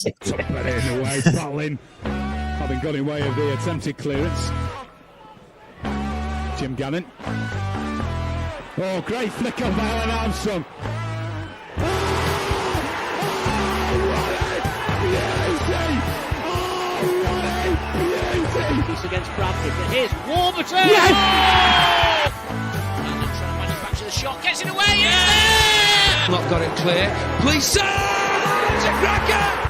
But in the way, battling, having got in way of the attempted clearance. Jim Gannon. Oh, great flick on by Alan Armstrong. Piece against Bradford, but here's Warburton! Yes! Oh! And then trying to manufacture the shot, gets it away, yeah! Not got it clear. Please, it's a cracker!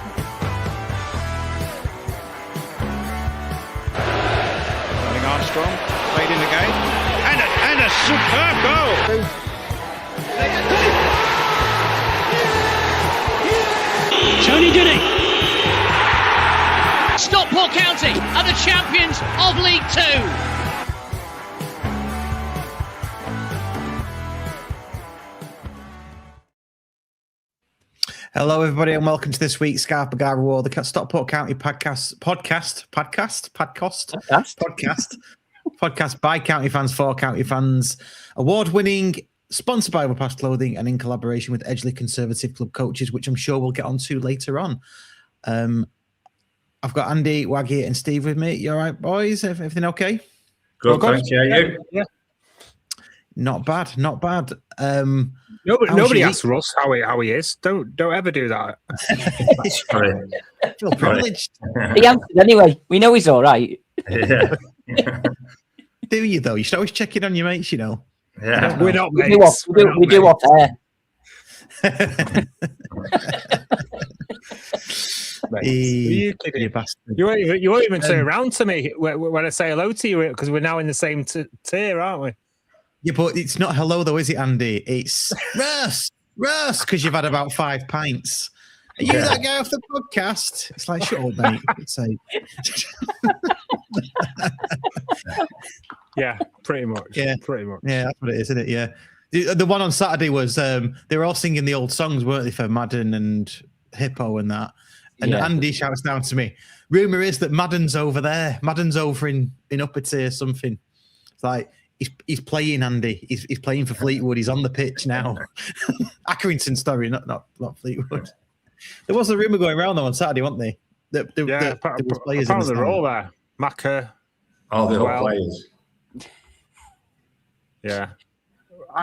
Running Armstrong, played in again, and a superb goal! Tony Goody! Stockport County are the champions of League Two. Hello, everybody, and welcome to this week's Bergara War, the Stockport County podcast by county fans for county fans, award-winning, sponsored by Overpass Clothing, and in collaboration with Edgeley Conservative Club coaches, which I'm sure we'll get onto later on. I've got Andy, Waggy, and Steve with me. You all right, boys? Everything okay? Good, thanks. Yeah, you? Yeah. Not bad, not bad. Nobody asks Russ how he is. Don't ever do that. Sorry. I feel privileged. He answered anyway. We know he's all right. Yeah. Do you, though? You should always check in on your mates, you know. Yeah. We're not mates. We do off air. You bastard. You won't even turn around to me when I say hello to you because we're now in the same tier, aren't we? Yeah, but it's not hello though, is it, Andy? It's Russ, because you've had about 5 pints. Are you that guy off the podcast? It's like, shut up, mate. It's like... Yeah, pretty much. Yeah, pretty much. Yeah, that's what it is, isn't it? Yeah. The one on Saturday was they were all singing the old songs, weren't they, for Madden and Hippo and that. And Andy shouts down to me, rumour is that Madden's over there. Madden's over in upper tier something. It's like, he's playing, Andy. He's playing for Fleetwood. He's on the pitch now. Accrington story, not Fleetwood. There was a rumour going around though on Saturday, wasn't they? There was players in the they're all there. Macca. All the old players. Yeah.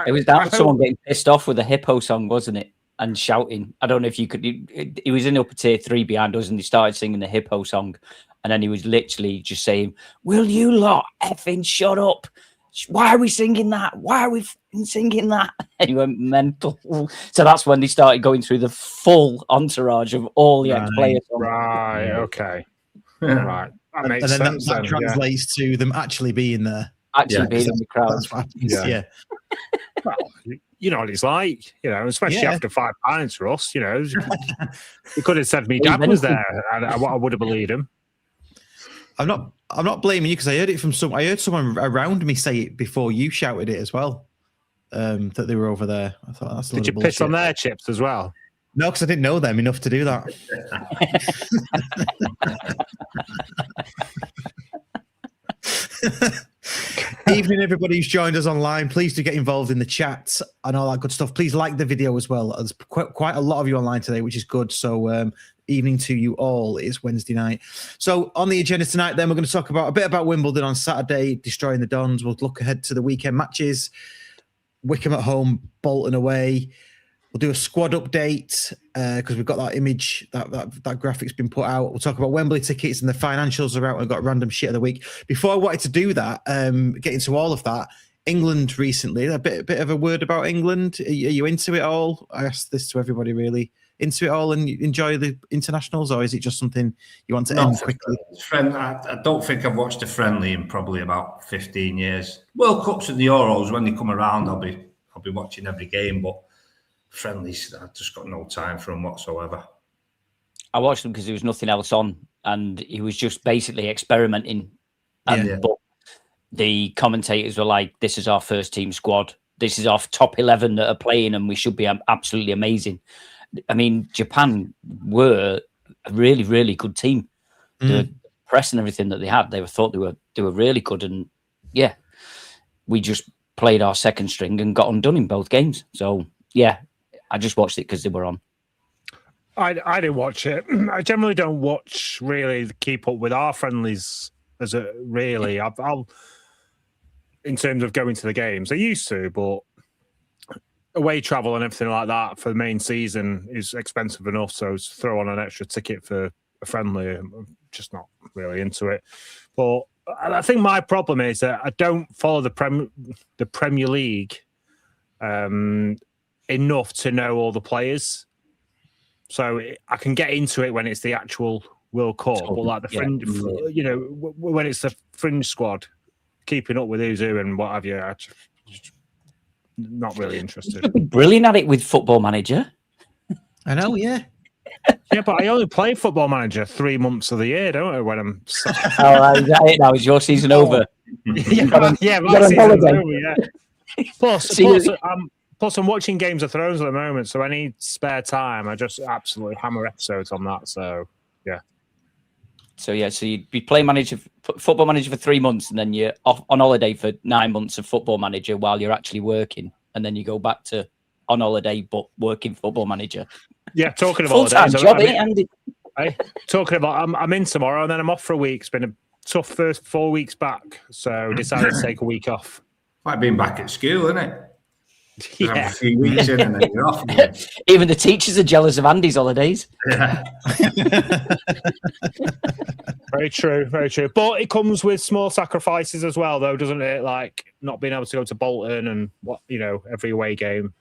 It was someone getting pissed off with a Hippo song, wasn't it? And shouting. I don't know if you could. He was in upper tier 3 behind us, and he started singing the Hippo song, and then he was literally just saying, "Will you lot effing shut up? Why are we singing that? Why are we singing that?" And he went mental. So that's when they started going through the full entourage of all the ex-players. Right. Okay. Right. That makes and then sense. That translates to them actually being there. Being in the crowd. That's what happens. Yeah. Well, you know what it's like, especially after 5 pints for us, He could have said me dad was there, and I would have believed him. I'm not blaming you because I heard it from I heard someone around me say it before you shouted it as well. That they were over there. I thought that's. Did you piss on their chips as well? No, because I didn't know them enough to do that. Evening, everybody who's joined us online. Please do get involved in the chat and all that good stuff. Please like the video as well. There's quite a lot of you online today, which is good. So evening to you all. It's Wednesday night. So on the agenda tonight, then we're going to talk a bit about Wimbledon on Saturday, destroying the Dons. We'll look ahead to the weekend matches. Wycombe at home, Bolton away. We'll do a squad update because we've got that image, that graphic's been put out. We'll talk about Wembley tickets and the financials are out. We've got random shit of the week. Before I wanted to do that, get into all of that, England recently, a bit of a word about England. Are you into it all? I asked this to everybody really. Into it all and enjoy the internationals, or is it just something you want to end quickly? I don't think I've watched a friendly in probably about 15 years. World Cups and the Euros, when they come around, I'll be watching every game, but friendlies, I've just got no time for them whatsoever. I watched them because there was nothing else on, and he was just basically experimenting. But the commentators were like, "This is our first team squad. This is our top 11 that are playing, and we should be absolutely amazing." I mean, Japan were a really, really good team. The press and everything that they had, they thought they were really good, and we just played our second string and got undone in both games. So I just watched it because they were on. I didn't watch it. I generally don't watch really keep up with our friendlies as a really. I'll in terms of going to the games. I used to, but away travel and everything like that for the main season is expensive enough. So throw on an extra ticket for a friendly. I'm just not really into it. But I think my problem is that I don't follow the Premier League enough to know all the players. So I can get into it when it's the actual World Cup, but like the fringe, you know, when it's the fringe squad, keeping up with who's who and what have you, I'm just not really interested. You'd be brilliant at it with Football Manager. I know, yeah. Yeah, but I only play Football Manager 3 months of the year, don't I? When I'm Is that it now? Is your season over? yeah, my season's over, yeah. Plus, I'm watching Games of Thrones at the moment, so any spare time, I just absolutely hammer episodes on that. So, yeah. So you'd be playing Football Manager for 3 months, and then you're off on holiday for 9 months of Football Manager while you're actually working, and then you go back to on holiday but working Football Manager. Yeah, talking of full-time holidays, job, Andy. Talking about, I'm in tomorrow, and then I'm off for a week. It's been a tough first 4 weeks back, so decided to take a week off. Like being back at school, isn't it? Yeah. A few weeks in and then you're off. Even the teachers are jealous of Andy's holidays. Yeah. Very true, very true. But it comes with small sacrifices as well, though, doesn't it? Like not being able to go to Bolton and every away game,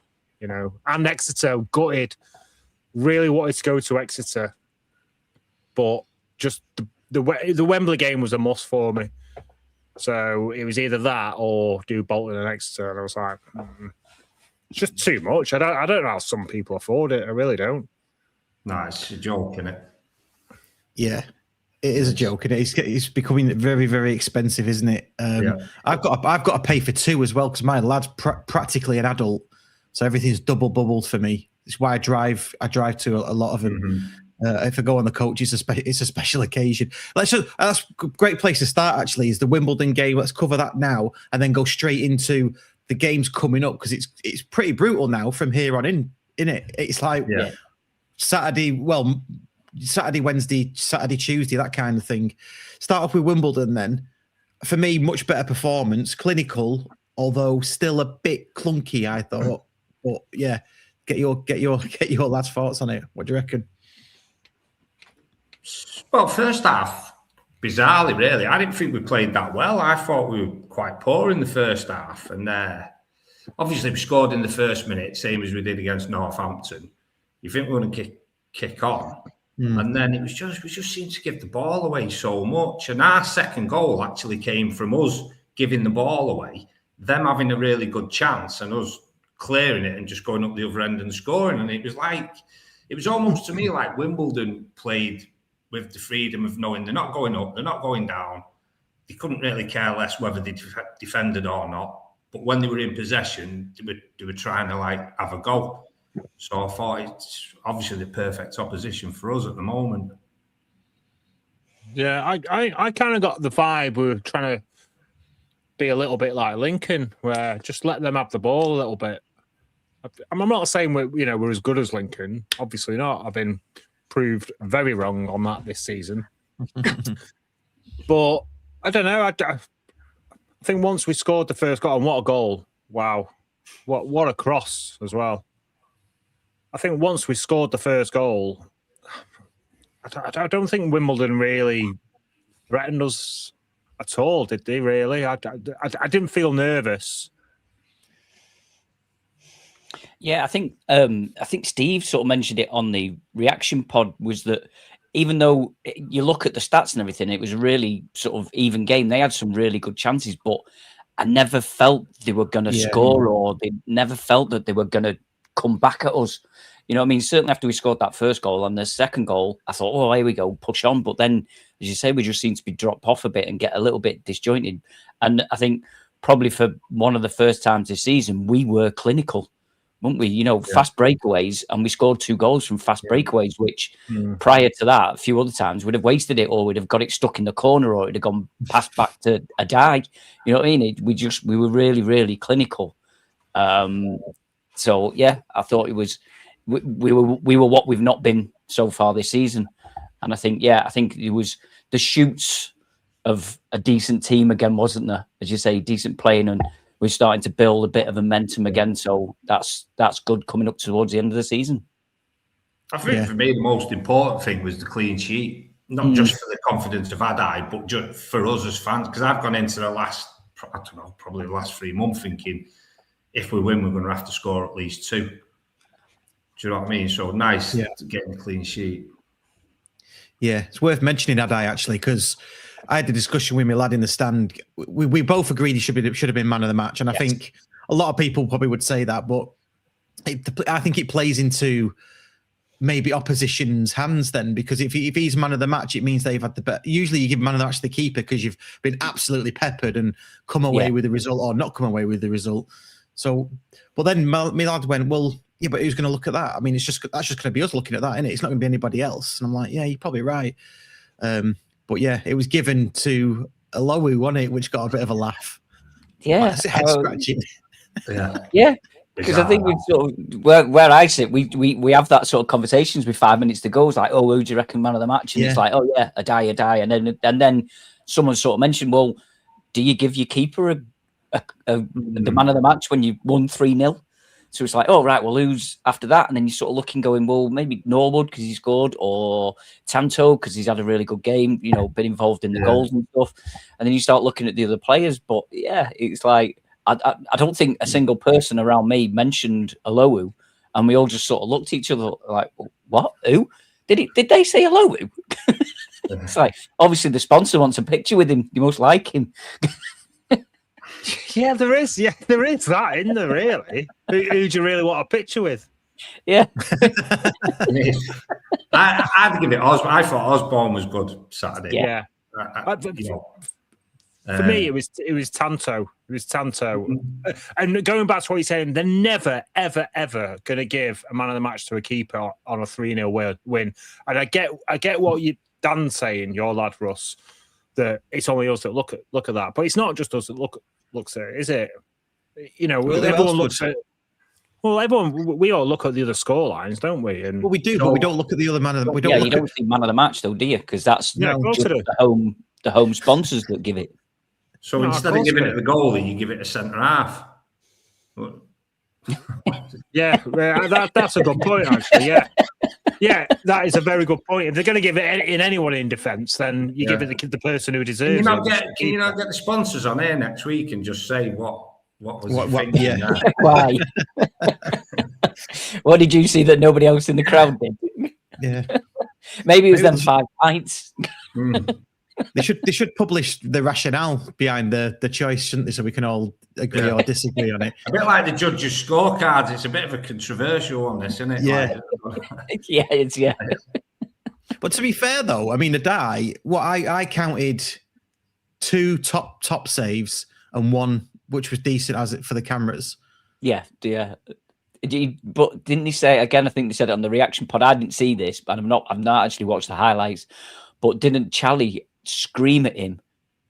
and Exeter, gutted. Really wanted to go to Exeter, but just the Wembley game was a must for me. So it was either that or do Bolton and Exeter, and I was like, it's just too much. I don't know how some people afford it. I really don't. No, it's a joke, isn't it? Yeah, it is a joke, and it's becoming very, very expensive, isn't it? I've got to pay for two as well because my lad's practically an adult, so everything's double bubbled for me. It's why I drive to a lot of them. Mm-hmm. If I go on the coach, it's a special occasion. That's a great place to start. Actually, is the Wimbledon game. Let's cover that now, and then go straight into the games coming up because it's pretty brutal now from here on in. Innit? It's like Saturday, Wednesday, Saturday, Tuesday, that kind of thing. Start off with Wimbledon then. For me, much better performance, clinical, although still a bit clunky, I thought. But yeah, get your lads' thoughts on it. What do you reckon? Well, first half, bizarrely, really, I didn't think we played that well. I thought we were quite poor in the first half, and obviously we scored in the first minute, same as we did against Northampton. You think we're going to kick on, and then we just seemed to give the ball away so much. And our second goal actually came from us giving the ball away, them having a really good chance, and us clearing it and just going up the other end and scoring. And it was almost to me like Wimbledon played with the freedom of knowing they're not going up, they're not going down. They couldn't really care less whether they defended or not. But when they were in possession, they were trying to have a go. So I thought it's obviously the perfect opposition for us at the moment. Yeah, I kind of got the vibe we were trying to be a little bit like Lincoln, where just let them have the ball a little bit. I'm not saying we're as good as Lincoln. Obviously not. I've been proved very wrong on that this season. But I don't know. I think once we scored the first goal, and what a goal! Wow, what a cross as well. I think once we scored the first goal, I don't think Wimbledon really threatened us at all, did they? Really, I didn't feel nervous. Yeah, I think Steve sort of mentioned it on the reaction pod, was that even though you look at the stats and everything, it was a really sort of even game. They had some really good chances, but I never felt they were going to score, or they never felt that they were going to come back at us. You know what I mean? Certainly after we scored that first goal and the second goal, I thought, oh, here we go, push on. But then, as you say, we just seemed to be dropped off a bit and get a little bit disjointed. And I think probably for one of the first times this season, we were clinical, weren't we? Fast breakaways, and we scored 2 goals from fast breakaways, which prior to that, a few other times, we'd have wasted it, or we'd have got it stuck in the corner, or it'd have gone passed back to a die. You know what I mean? We were really, really clinical. So, yeah, I thought it was we were what we've not been so far this season. And I think it was the shoots of a decent team again, wasn't there? As you say, decent playing, and we're starting to build a bit of momentum again. So that's good coming up towards the end of the season. I think for me, the most important thing was the clean sheet, not just for the confidence of Adai, but just for us as fans. Because I've gone into the last, probably the last 3 months thinking, if we win, we're going to have to score at least 2. Do you know what I mean? So nice to get a clean sheet. Yeah, it's worth mentioning Adai actually, because I had a discussion with my lad in the stand. We both agreed he should have been man of the match, and I think a lot of people probably would say that, but I think it plays into maybe opposition's hands then, because if he's man of the match, it means they've had the bet. Usually, you give man of the match to the keeper because you've been absolutely peppered and come away with the result, or not come away with the result. So, but then my lad went, well, yeah, but who's going to look at that? I mean, that's just going to be us looking at that, isn't it? It's not going to be anybody else. And I'm like, yeah, you're probably right. But yeah, it was given to Olowu, wasn't it? Which got a bit of a laugh. Yeah. Head scratching. Yeah. Because I think we sort of, where I sit, we have that sort of conversations with 5 minutes to go. It's like, oh, who do you reckon man of the match? And it's like, oh yeah, Adai. And then someone sort of mentioned, well, do you give your keeper the man of the match when you won 3-0? So it's like, oh, right, well, who's after that? And then you're sort of looking, going, well, maybe Norwood because he's good, or Tanto because he's had a really good game, been involved in the goals and stuff. And then you start looking at the other players. But yeah, it's like, I don't think a single person around me mentioned Olowu, and we all just sort of looked at each other like, what? Who? Did they say Olowu? It's like, obviously the sponsor wants a picture with him. You must like him. Yeah, there is. Yeah, there is that, isn't there, really? Who do you really want a picture with? Yeah. I'd give it Osborne. I thought Osborne was good Saturday. Yeah. For me, it was Tanto. It was Tanto. And going back to what you're saying, they're never, ever, ever going to give a man of the match to a keeper on a 3-0 win. And I get what Dan's saying, your lad Russ, that it's only us that look at that. But it's not just us that looks at it, is it? Everyone looks at. Well, we all look at the other score lines, don't we? And we do, but we don't look at the other man of the. You don't see man of the match, though, do you? Because that's the home sponsors that give it. So instead of giving it the goalie, you give it a centre half. Yeah, that's a good point, actually. Yeah, that is a very good point. If they're going to give it in anyone in defence, then you give it the person who deserves it. Can you not get the sponsors on here next week and just say what was thinking? Yeah. Why? What did you see that nobody else in the crowd did? Yeah, maybe it was them 5 pints. They should publish the rationale behind the choice, shouldn't they? So we can all agree or disagree on it. A bit like the judges' scorecards. It's a bit of a controversial one, this, isn't it? Yeah, yeah. But to be fair, though, I mean, Adai, I counted 2 top saves and 1 which was decent as it for the cameras. Yeah. But didn't he say again? I think they said it on the reaction pod. I didn't see this, but I've not actually watched the highlights. But didn't Charlie scream at him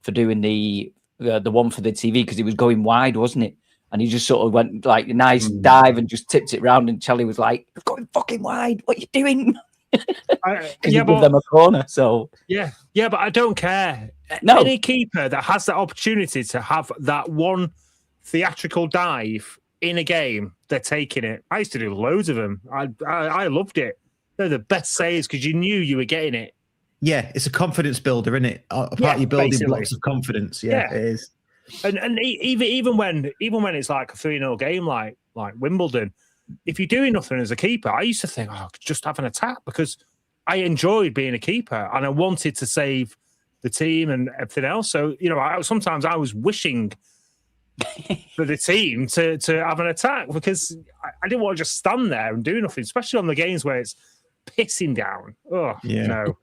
for doing the one for the TV because he was going wide, wasn't it? And he just sort of went like a nice dive and just tipped it round, and Charlie was like, "You're going fucking wide. What are you doing?" Because he gave them a corner. So yeah, but I don't care. No. Any keeper that has that opportunity to have that one theatrical dive in a game, they're taking it. I used to do loads of them. I loved it. They're the best saves because you knew you were getting it. Yeah, it's a confidence builder, isn't it? Part of your building blocks of confidence. Yeah, it is. And even when it's like a 3-0 game, like Wimbledon, if you're doing nothing as a keeper, I used to think, just have an attack, because I enjoyed being a keeper and I wanted to save the team and everything else. So sometimes I was wishing for the team to have an attack, because I didn't want to just stand there and do nothing, especially on the games where it's pissing down. Oh, yeah. No.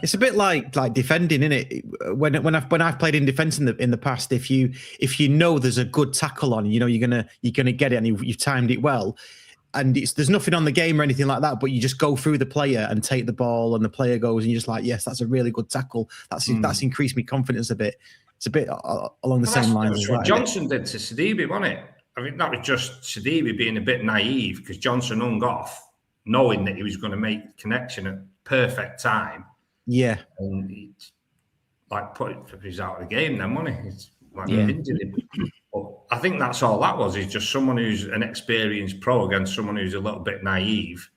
It's a bit like defending, isn't it? When I've played in defence in the past, if you know there's a good tackle on, you're gonna get it, and you've timed it well, and there's nothing on the game or anything like that, but you just go through the player and take the ball, and the player goes, and you're just like, yes, that's a really good tackle. That's increased me confidence a bit. It's a bit along the same lines as what Johnson did to Sidibe, wasn't it? I think that was just Sidibe being a bit naive because Johnson hung off. knowing that he was going to make the connection at perfect time. Yeah. And he, like, he's out of the game then, wasn't he? It's like injured him. But I think that's all that was. He's just someone who's an experienced pro against someone who's a little bit naive,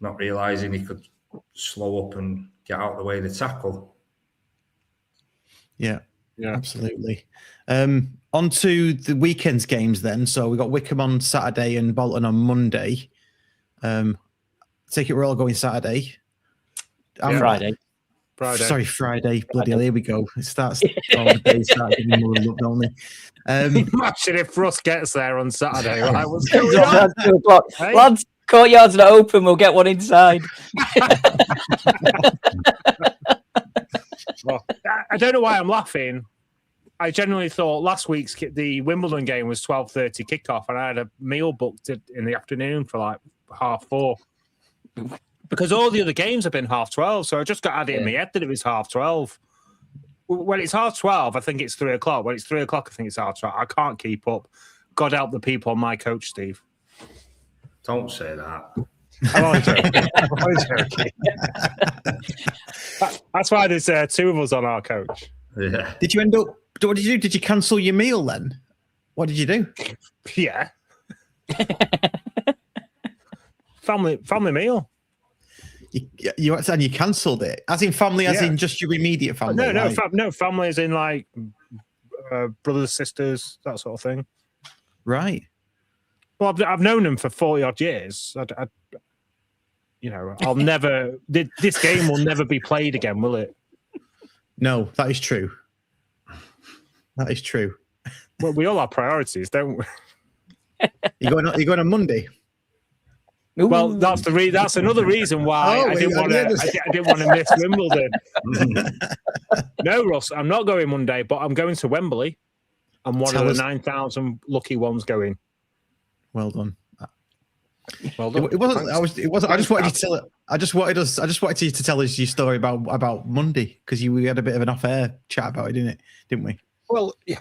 not realising he could slow up and get out of the way of the tackle. Yeah, absolutely. On to the weekend's games then. So we got Wycombe on Saturday and Bolton on Monday. Take it we're all going Saturday. Friday. Sorry, Friday. Bloody hell, here we go. It starts all the days start giving more look, don't they? Imagine if Russ gets there on Saturday. Right? What's going on? 2 o'clock. Hey? Lads, courtyard's not open. We'll get one inside. Well, I don't know why I'm laughing. I genuinely thought last week's the Wimbledon game was 12:30 kickoff, and I had a meal booked in the afternoon for like 4:30. Because all the other games have been 12:30, so I just got added in my head that it was 12:30. When it's 12:30, I think it's 3 o'clock. When it's 3 o'clock, I think it's 12:30. I can't keep up. God help the people on my coach, Steve. Don't say that. I'm only joking. I'm only joking. That's why there's 2 of us on our coach. Yeah. Did you end up? What did you do? Did you cancel your meal then? What did you do? Yeah. Family meal. You and you cancelled it, as in family, as in just your immediate family. No, family as in like brothers, sisters, that sort of thing. Right. Well, I've known them for 40 odd years. I'll never. This game will never be played again, will it? No, that is true. That is true. Well, we all have priorities, don't we? You going on Monday? Well, that's another reason why I didn't want to miss Wimbledon. No, Russ, I'm not going Monday, but I'm going to Wembley. I'm one of the 9,000 lucky ones going. Well done. Well done. It wasn't. It wasn't. I just wanted you to tell it. I just wanted you to tell us your story about Monday, because we had a bit of an off-air chat about it, didn't we? Well, yeah.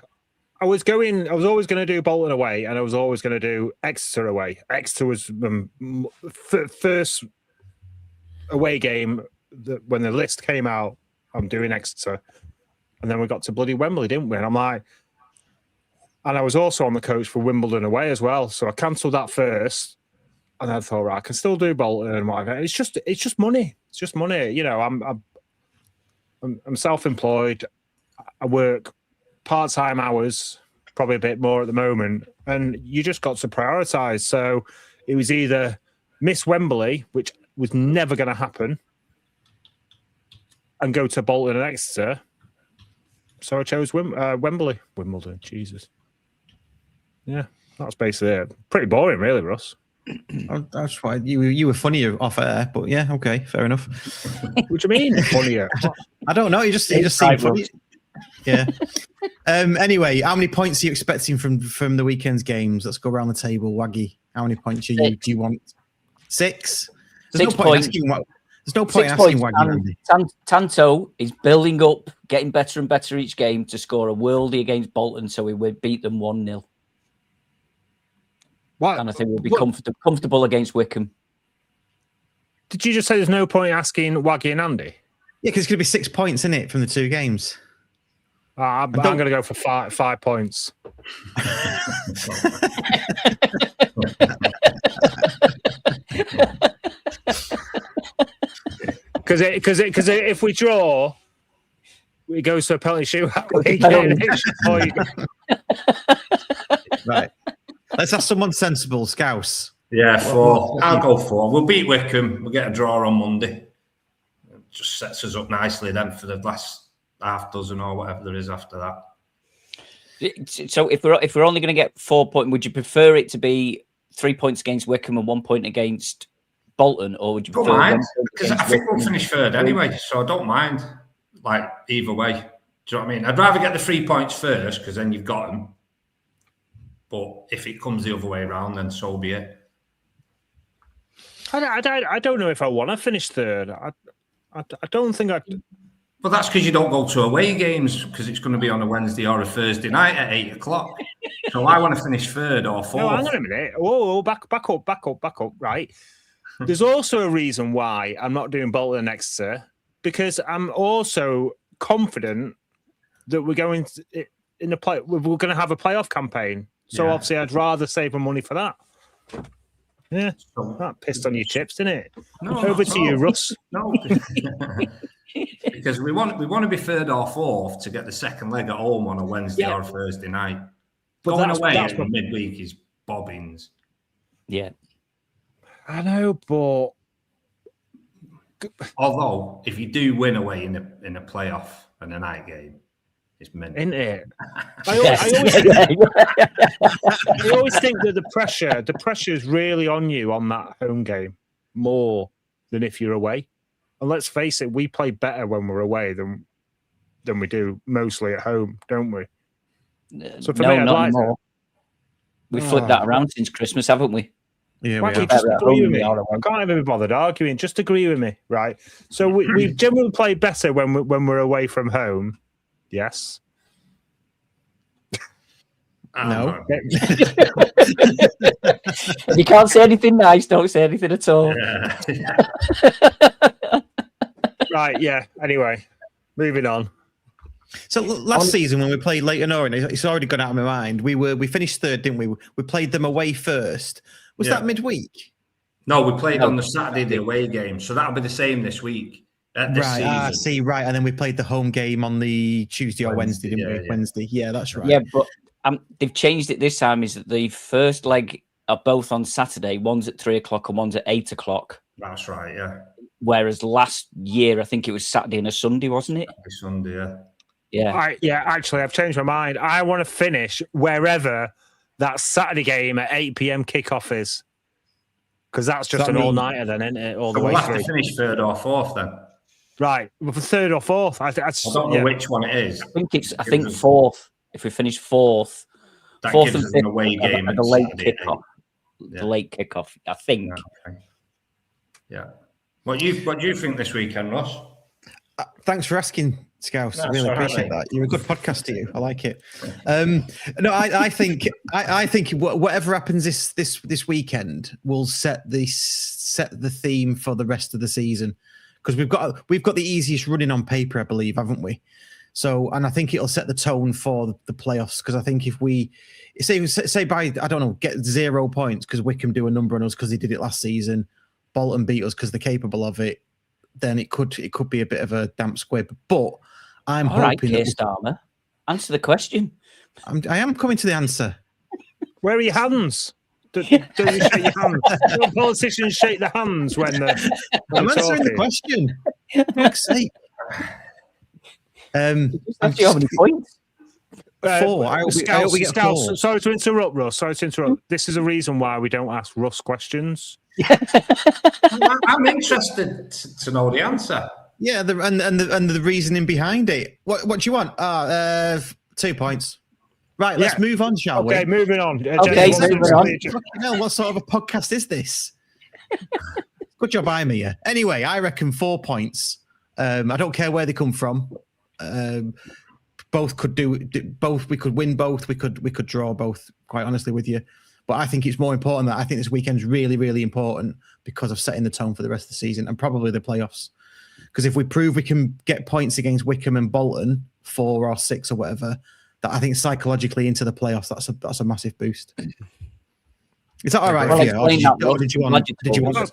I was always going to do Bolton away, and I was always going to do Exeter away. Exeter was first away game when the list came out. I'm doing Exeter, and then we got to bloody Wembley, didn't we? And I'm like, and I was also on the coach for Wimbledon away as well, so I cancelled that first, and I thought, right, I can still do Bolton and whatever. It's just money. It's just money. I'm self-employed. I work part-time hours, probably a bit more at the moment, and you just got to prioritise. So it was either miss Wembley, which was never going to happen, and go to Bolton and Exeter. So I chose Wembley. Wimbledon, Jesus. Yeah, that's basically it. Pretty boring, really, Russ. That's why you were funnier off air, but yeah, okay, fair enough. What do you mean funnier? I don't know. You just seem funny. Yeah. Anyway, how many points are you expecting from the weekend's games? Let's go around the table. Waggy, how many points do you want? 6? There's 6 points. There's no point asking Waggy. Tanto is building up, getting better and better each game to score a worldie against Bolton, so we would beat them 1-0. What? And I think we'll be comfortable against Wycombe. Did you just say there's no point asking Waggy and Andy? Yeah, because it's going to be 6 points, isn't it, from the 2 games? I'm going to go for 5 points. Because if we draw, it goes to a penalty shootout. Right. Let's have someone sensible, Scouse. Yeah, 4. I'll go 4. We'll beat Wycombe. We'll get a draw on Monday. It just sets us up nicely then for the last half dozen or whatever there is after that. So if we're only going to get 4 points, would you prefer it to be 3 points against Wycombe and 1 point against Bolton, or would you prefer? Don't mind, because I think we'll finish third anyway, so I don't mind. Like either way, do you know what I mean? I'd rather get the 3 points first, because then you've got them. But if it comes the other way around, then so be it. I don't know if I want to finish third. I don't think I. Well, that's because you don't go to away games, because it's going to be on a Wednesday or a Thursday night at 8 o'clock. So I want to finish third or fourth. No, hang on a minute. Whoa, back up. Right. there's also a reason why I'm not doing Bolton and Exeter, because I'm also confident that we're going to, we're going to have a playoff campaign. So obviously, I'd rather save my money for that. Yeah, that pissed on your chips, didn't it? No, over to you, Russ. No, because we want to be third or fourth to get the second leg at home on a Wednesday or a Thursday night. But going away in midweek is bobbins. Yeah, I know, but although if you do win away in a playoff and a night game, it's meant, isn't it? I always think that the pressure is really on you on that home game more than if you're away. And let's face it, we play better when we're away than we do mostly at home, don't we? So for me, I'd like more. We flipped that around since Christmas, haven't we? Yeah, why don't you just agree with me? I can't even be bothered arguing. Just agree with me, right? So we generally play better when we're away from home. Yes. No. If you can't say anything nice, don't say anything at all. Yeah. Right, yeah. Anyway, moving on. So last season when we played Leyton Orient, it's already gone out of my mind. We finished third, didn't we? We played them away first. Was that midweek? No, we played on the Saturday, the away game. So that'll be the same this week. Right, and then we played the home game on the Tuesday or Wednesday, didn't we? Wednesday, yeah, that's right. Yeah, but they've changed it this time. Is that the first leg are both on Saturday? One's at 3:00 and one's at 8:00. That's right, yeah. Whereas last year, I think it was Saturday and a Sunday, wasn't it? Sunday, yeah. Yeah. Actually, I've changed my mind. I want to finish wherever that Saturday game at 8 p.m. kickoff is, because that's just an all-nighter then, isn't it? All the way we'll through. have to finish third or fourth then. Right, well, for third or fourth. I don't know which one it is. I think fourth. If we finish fourth, that fourth gives and us fifth an away game. the late kickoff. The late kickoff, I think. Yeah. What do you think this weekend, Ross? Thanks for asking, Scouse. I really appreciate that. You're a good podcaster, you. I like it. No, I think whatever happens this weekend will set the theme for the rest of the season, because we've got the easiest running on paper, I believe, haven't we? So, and I think it'll set the tone for the playoffs, because I think if we say by, I don't know, get 0 points because Wycombe do a number on us because they did it last season, Bolton beat us because they're capable of it, then it could be a bit of a damp squib. But I'm hoping. Right, Keir Starmer, answer the question. I am coming to the answer. Where are your hands? Don't you shake your hands? Don't politicians shake their hands when they're I'm answering the question. For fuck's sake. How many points? 4. I hope we get 4. Sorry to interrupt, Russ. Sorry to interrupt. This is a reason why we don't ask Russ questions. I'm interested to know the answer. Yeah, and the reasoning behind it. What do you want? 2 points. Right, let's move on, shall we? Okay, moving on. What sort of a podcast is this? Good job, I'm here. Anyway, I reckon 4 points. I don't care where they come from. Both could do both. We could win both. We could draw both. Quite honestly, with you, but I think it's more important that I think this weekend's really, really important because of setting the tone for the rest of the season and probably the playoffs. Because if we prove we can get points against Wycombe and Bolton, 4 or 6 or whatever, that I think psychologically into the playoffs, that's a massive boost. Is that all right for you? Or did you want?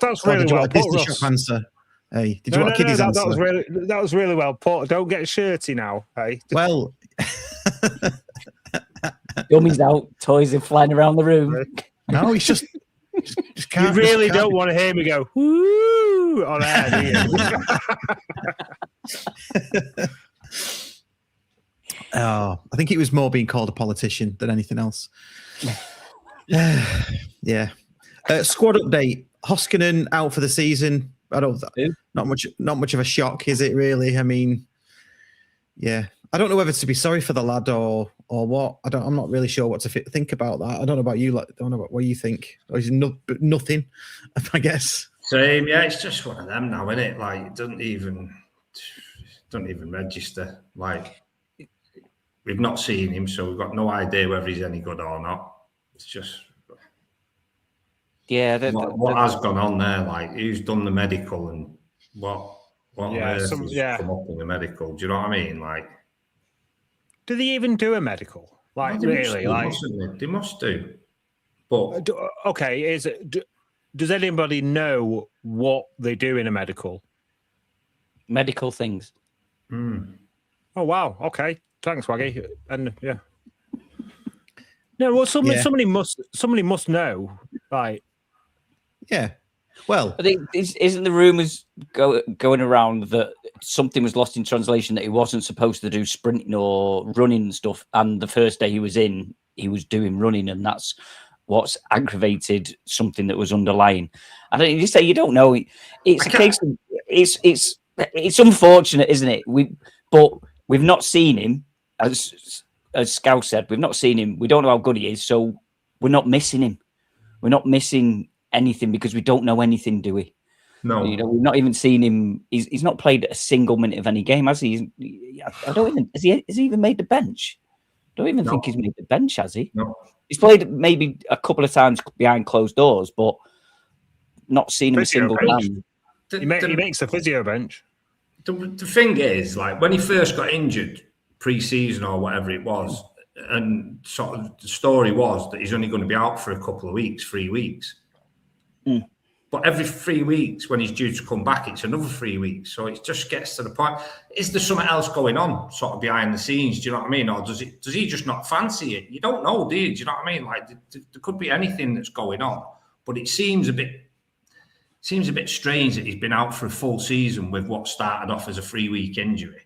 That's really well put, Ross. Answer. Hey, did you want a kiddies answer? That was really well put. Don't get shirty now, hey. Well, Dummies out, toys are flying around the room. No, he's just can't. You really don't want to hear me go woo on air, do you? Oh, I think it was more being called a politician than anything else. Yeah. Squad update. Hoskonen out for the season. Not much of a shock, is it really? I mean, yeah. I don't know whether to be sorry for the lad or what. I'm not really sure what to think about that. I don't know about you. I don't know what you think. Or is it nothing? I guess. Same. Yeah, it's just one of them now, isn't it? Like, it doesn't even register. Like, we've not seen him, so we've got no idea whether he's any good or not. It's just. Yeah, what has gone on there? Like, who's done the medical and what on earth has come up in the medical? Do you know what I mean? Like, do they even do a medical? Like, really? They must do. But okay, does anybody know what they do in a medical? Medical things. Oh wow. Okay. Thanks, Waggy. And yeah. No, well, somebody must know. Like, yeah. Well, I think isn't the rumours going around that something was lost in translation, that he wasn't supposed to do sprinting or running and stuff, and the first day he was in, he was doing running, and that's what's aggravated something that was underlying. I don't. You say you don't know. It's a case of it's unfortunate, isn't it? But we've not seen him, as Scouse said. We've not seen him. We don't know how good he is, so we're not missing him. We're not missing anything because we don't know anything, do we? No. We've not even seen him. He's not played a single minute of any game, has he? I don't even. Has he even made the bench? I don't even think he's made the bench, has he? No. He's played maybe a couple of times behind closed doors, but not seen him a single time. He makes the physio bench. The thing is, like, when he first got injured pre-season or whatever it was, and sort of the story was that he's only going to be out for a couple of weeks, 3 weeks. But every 3 weeks when he's due to come back, it's another 3 weeks. So it just gets to the point. Is there something else going on sort of behind the scenes? Do you know what I mean? Or does he just not fancy it? You don't know, do you? Do you know what I mean? Like, there could be anything that's going on. But it seems a bit strange that he's been out for a full season with what started off as a 3-week injury.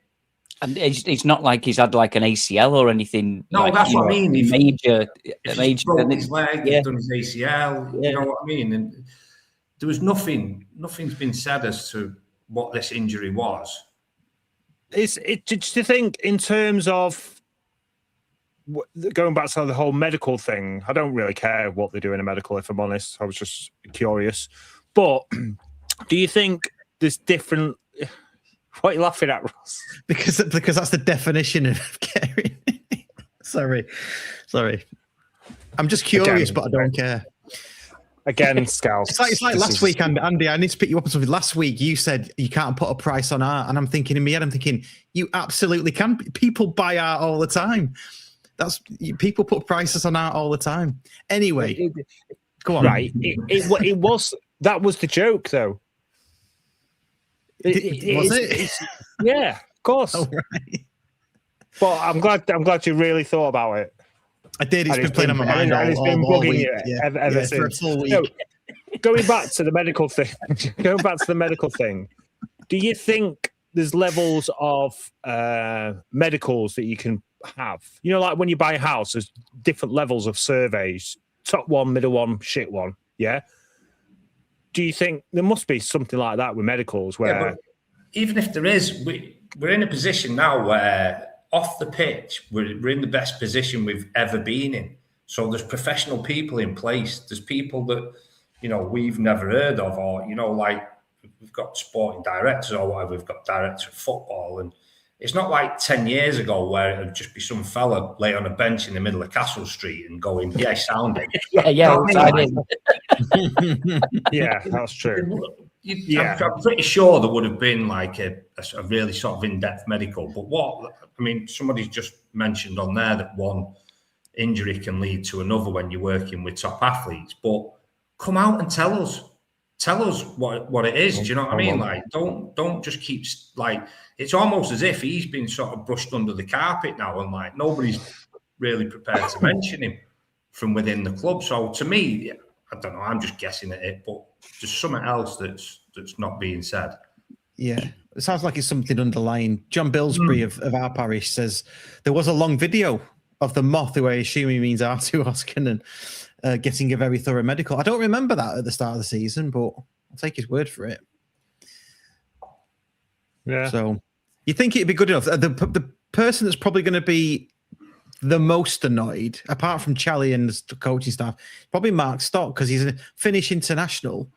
And it's not like he's had like an ACL or anything. No, like, that's what I mean. Major. He's broken his leg, he's done his ACL. You know what I mean? And there was nothing's been said as to what this injury was. Do you think, in terms of going back to the whole medical thing, I don't really care what they do in a medical, if I'm honest. I was just curious. But do you think there's different... What are you laughing at, Ross? Because that's the definition of caring. Sorry. I'm just curious, but I don't care. Again, Scouts. It's like last week, Andy, I need to pick you up on something. Last week, you said you can't put a price on art. And I'm thinking in my head, you absolutely can. People buy art all the time. People put prices on art all the time. Anyway, go on. Right. That was the joke, though. Was it? Yeah, of course. Oh, right. But I'm glad you really thought about it. I did. It's been playing on my mind. And it's been bugging you ever since. For a full week. So, going back to the medical thing. Do you think there's levels of medicals that you can have? You know, like when you buy a house, there's different levels of surveys. Top one, middle one, shit one. Yeah. Do you think there must be something like that with medicals where... even if there is, we're in a position now where off the pitch, we're in the best position we've ever been in. So there's professional people in place. There's people that, we've never heard of, or, like we've got sporting directors or whatever. We've got director of football. And it's not like 10 years ago where it would just be some fella lay on a bench in the middle of Castle Street and going, yeah, sounding. Yeah, yeah, that's true. I'm pretty sure there would have been like a really sort of in-depth medical. But somebody's just mentioned on there that one injury can lead to another when you're working with top athletes. But come out and tell us what it is. Do you know what I mean? Like, don't just keep like, it's almost as if he's been sort of brushed under the carpet now, and like nobody's really prepared to mention him from within the club. So to me, I don't know, I'm just guessing at it, but there's something else that's not being said. Yeah, it sounds like it's something underlying. John Billsbury of our parish says there was a long video of the moth, who I assume he means R2 Hoskonen, getting a very thorough medical. I don't remember that at the start of the season, but I'll take his word for it. Yeah. So you think it'd be good enough? The person that's probably going to be the most annoyed, apart from Charlie and the coaching staff, probably Mark Stott, because he's a Finnish international.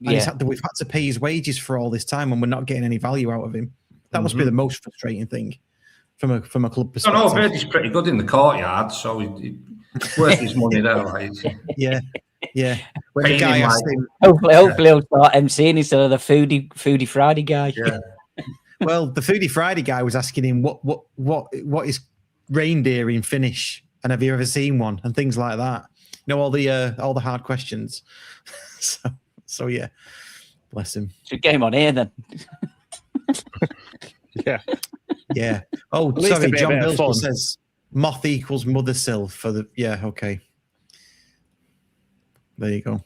And we've had to pay his wages for all this time, and we're not getting any value out of him. That must be the most frustrating thing from a club perspective. I've heard he's pretty good in the courtyard, so it's worth his money there. Right? Yeah. Yeah. When the guy asked him, hopefully he'll start emceeing instead of the Foodie Friday guy. Yeah. well, the Foodie Friday guy was asking him what is reindeer in Finnish, and have you ever seen one, and things like that. You know, all the hard questions. so yeah, bless him. Should get him on here then. Yeah. Oh, sorry. John Bilsall says moth equals mothersill for the. Yeah. Okay. There you go.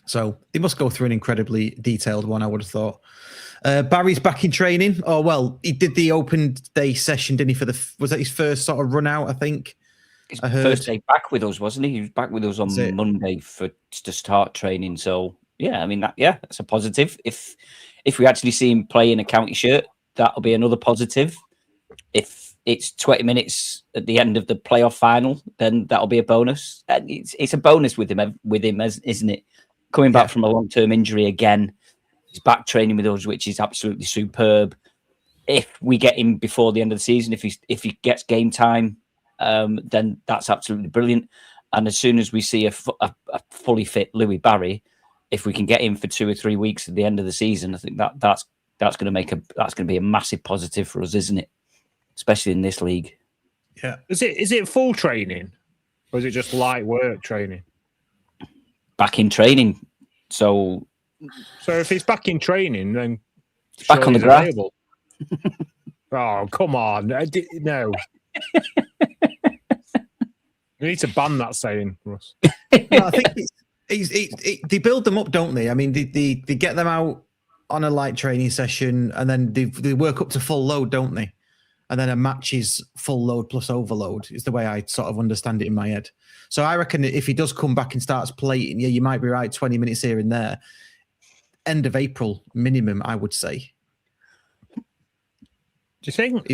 So they must go through an incredibly detailed one, I would have thought. Barry's back in training. Oh, well, he did the open day session, didn't he? Was that his first sort of run out, I think? His first day back with us, wasn't he? He was back with us on Monday to start training. So, yeah, I mean, that's a positive. If we actually see him play in a county shirt, that'll be another positive. If it's 20 minutes at the end of the playoff final, then that'll be a bonus. And it's a bonus with him, isn't it? Coming back from a long-term injury again, he's back training with us, which is absolutely superb. If we get him before the end of the season, if he gets game time, then that's absolutely brilliant. And as soon as we see a fully fit Louis Barry, if we can get him for 2 or 3 weeks at the end of the season, I think that's going to be a massive positive for us, isn't it? Especially in this league. Yeah. Is it full training, or is it just light work training? Back in training. So if he's back in training, then back on the grass. Oh, come on. No. We need to ban that saying, Russ. No, I think they build them up, don't they? I mean, they get them out on a light training session, and then they work up to full load, don't they? And then a match is full load plus overload is the way I sort of understand it in my head. So I reckon if he does come back and starts playing, yeah, you might be right, 20 minutes here and there. End of April minimum, I would say. Do you think?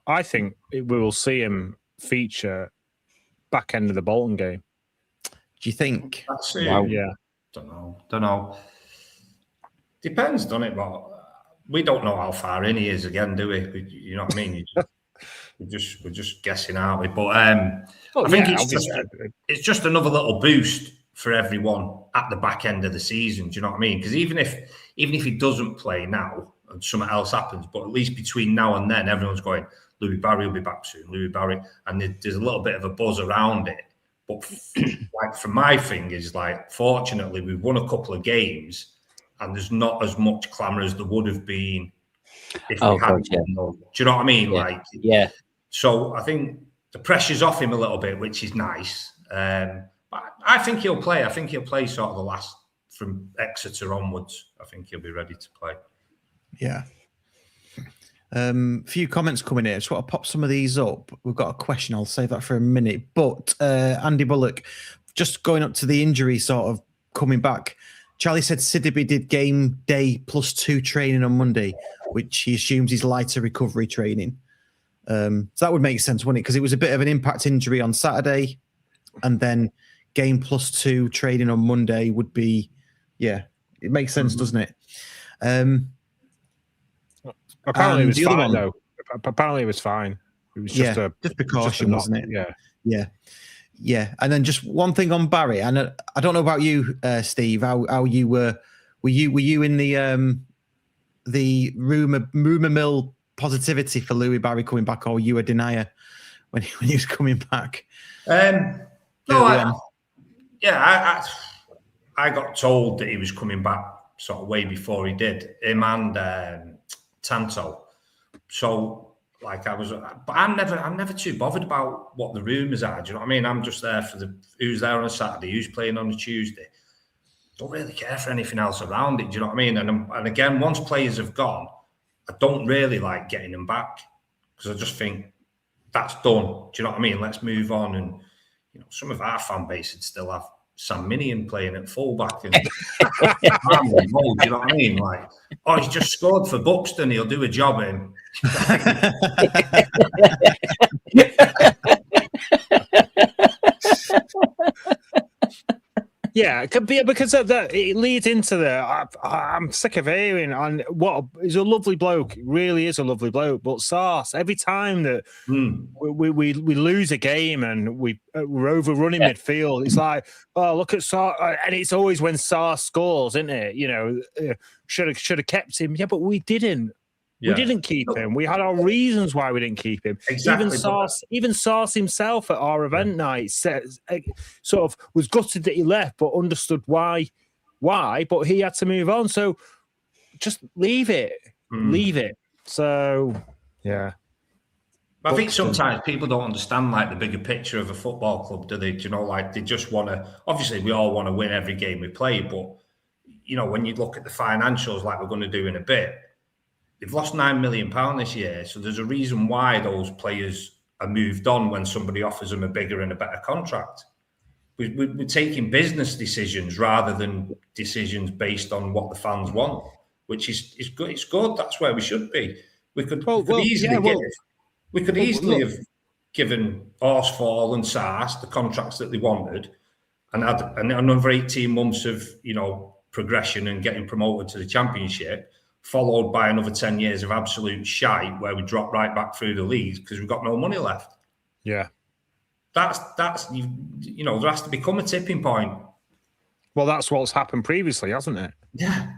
I think we will see him feature back end of the Bolton game. Do you think? Wow. Yeah. Don't know. Depends, doesn't it? But we don't know how far in he is again, do we? You know what I mean? We're just guessing, aren't we? But I think it's just another little boost for everyone at the back end of the season. Do you know what I mean? Because even if he doesn't play now and something else happens, but at least between now and then, everyone's going, Louis Barry will be back soon. Louis Barry, and there's a little bit of a buzz around it. But like for my thing is like, fortunately, we've won a couple of games. And there's not as much clamour as there would have been if we hadn't. Do you know what I mean? Yeah. So I think the pressure's off him a little bit, which is nice. But I think he'll play. I think he'll play sort of the last from Exeter onwards. I think he'll be ready to play. Yeah. Few comments coming in. I just want to pop some of these up. We've got a question. I'll save that for a minute. But Andy Bullock, just going up to the injury, sort of coming back. Charlie said Sidibe did game day +2 training on Monday, which he assumes is lighter recovery training. So that would make sense, wouldn't it? Because it was a bit of an impact injury on Saturday, and then game +2 training on Monday would be, it makes sense, doesn't it? Apparently it was fine, though. Apparently it was fine. It was just just precaution, wasn't it? Yeah. Yeah, and then just one thing on Barry, and I don't know about you, Steve. How you were you in the rumor mill positivity for Louis Barry coming back, or you a denier when he was coming back? I got told that he was coming back sort of way before he did. Him and Tanto. So. Like but I'm never too bothered about what the rumours are. Do you know what I mean? I'm just there for who's there on a Saturday, who's playing on a Tuesday. Don't really care for anything else around it. Do you know what I mean? And again, once players have gone, I don't really like getting them back because I just think that's done. Do you know what I mean? Let's move on. And some of our fan base would still have Sam Minion playing at fullback. And do you know what I mean? Like, he's just scored for Buxton. He'll do a job in. Yeah, because of that, it leads into I'm sick of hearing. And he's a lovely bloke, really is a lovely bloke. But Sars, every time that we lose a game and we're overrunning midfield, it's like, oh, look at Sars, and it's always when Sars scores, isn't it? You know, should have kept him. Yeah, but we didn't. Yeah. We didn't keep him. We had our reasons why we didn't keep him. Exactly. Even Sars himself at our event night sort of was gutted that he left, but understood why. But he had to move on. So just leave it. Leave it. So, yeah. I think sometimes people don't understand like the bigger picture of a football club, do they? Do you know, like they just want to. Obviously, we all want to win every game we play, but you know, when you look at the financials, like we're going to do in a bit. They've lost £9 million this year, so there's a reason why those players are moved on when somebody offers them a bigger and a better contract. We're taking business decisions rather than decisions based on what the fans want, which is good. It's good. That's where we should be. We could easily have given Horsfall and Sars the contracts that they wanted, and had another 18 months of progression and getting promoted to the Championship. Followed by another 10 years of absolute shite where we drop right back through the leagues because we've got no money left. Yeah. There has to become a tipping point. Well, that's what's happened previously, hasn't it? Yeah.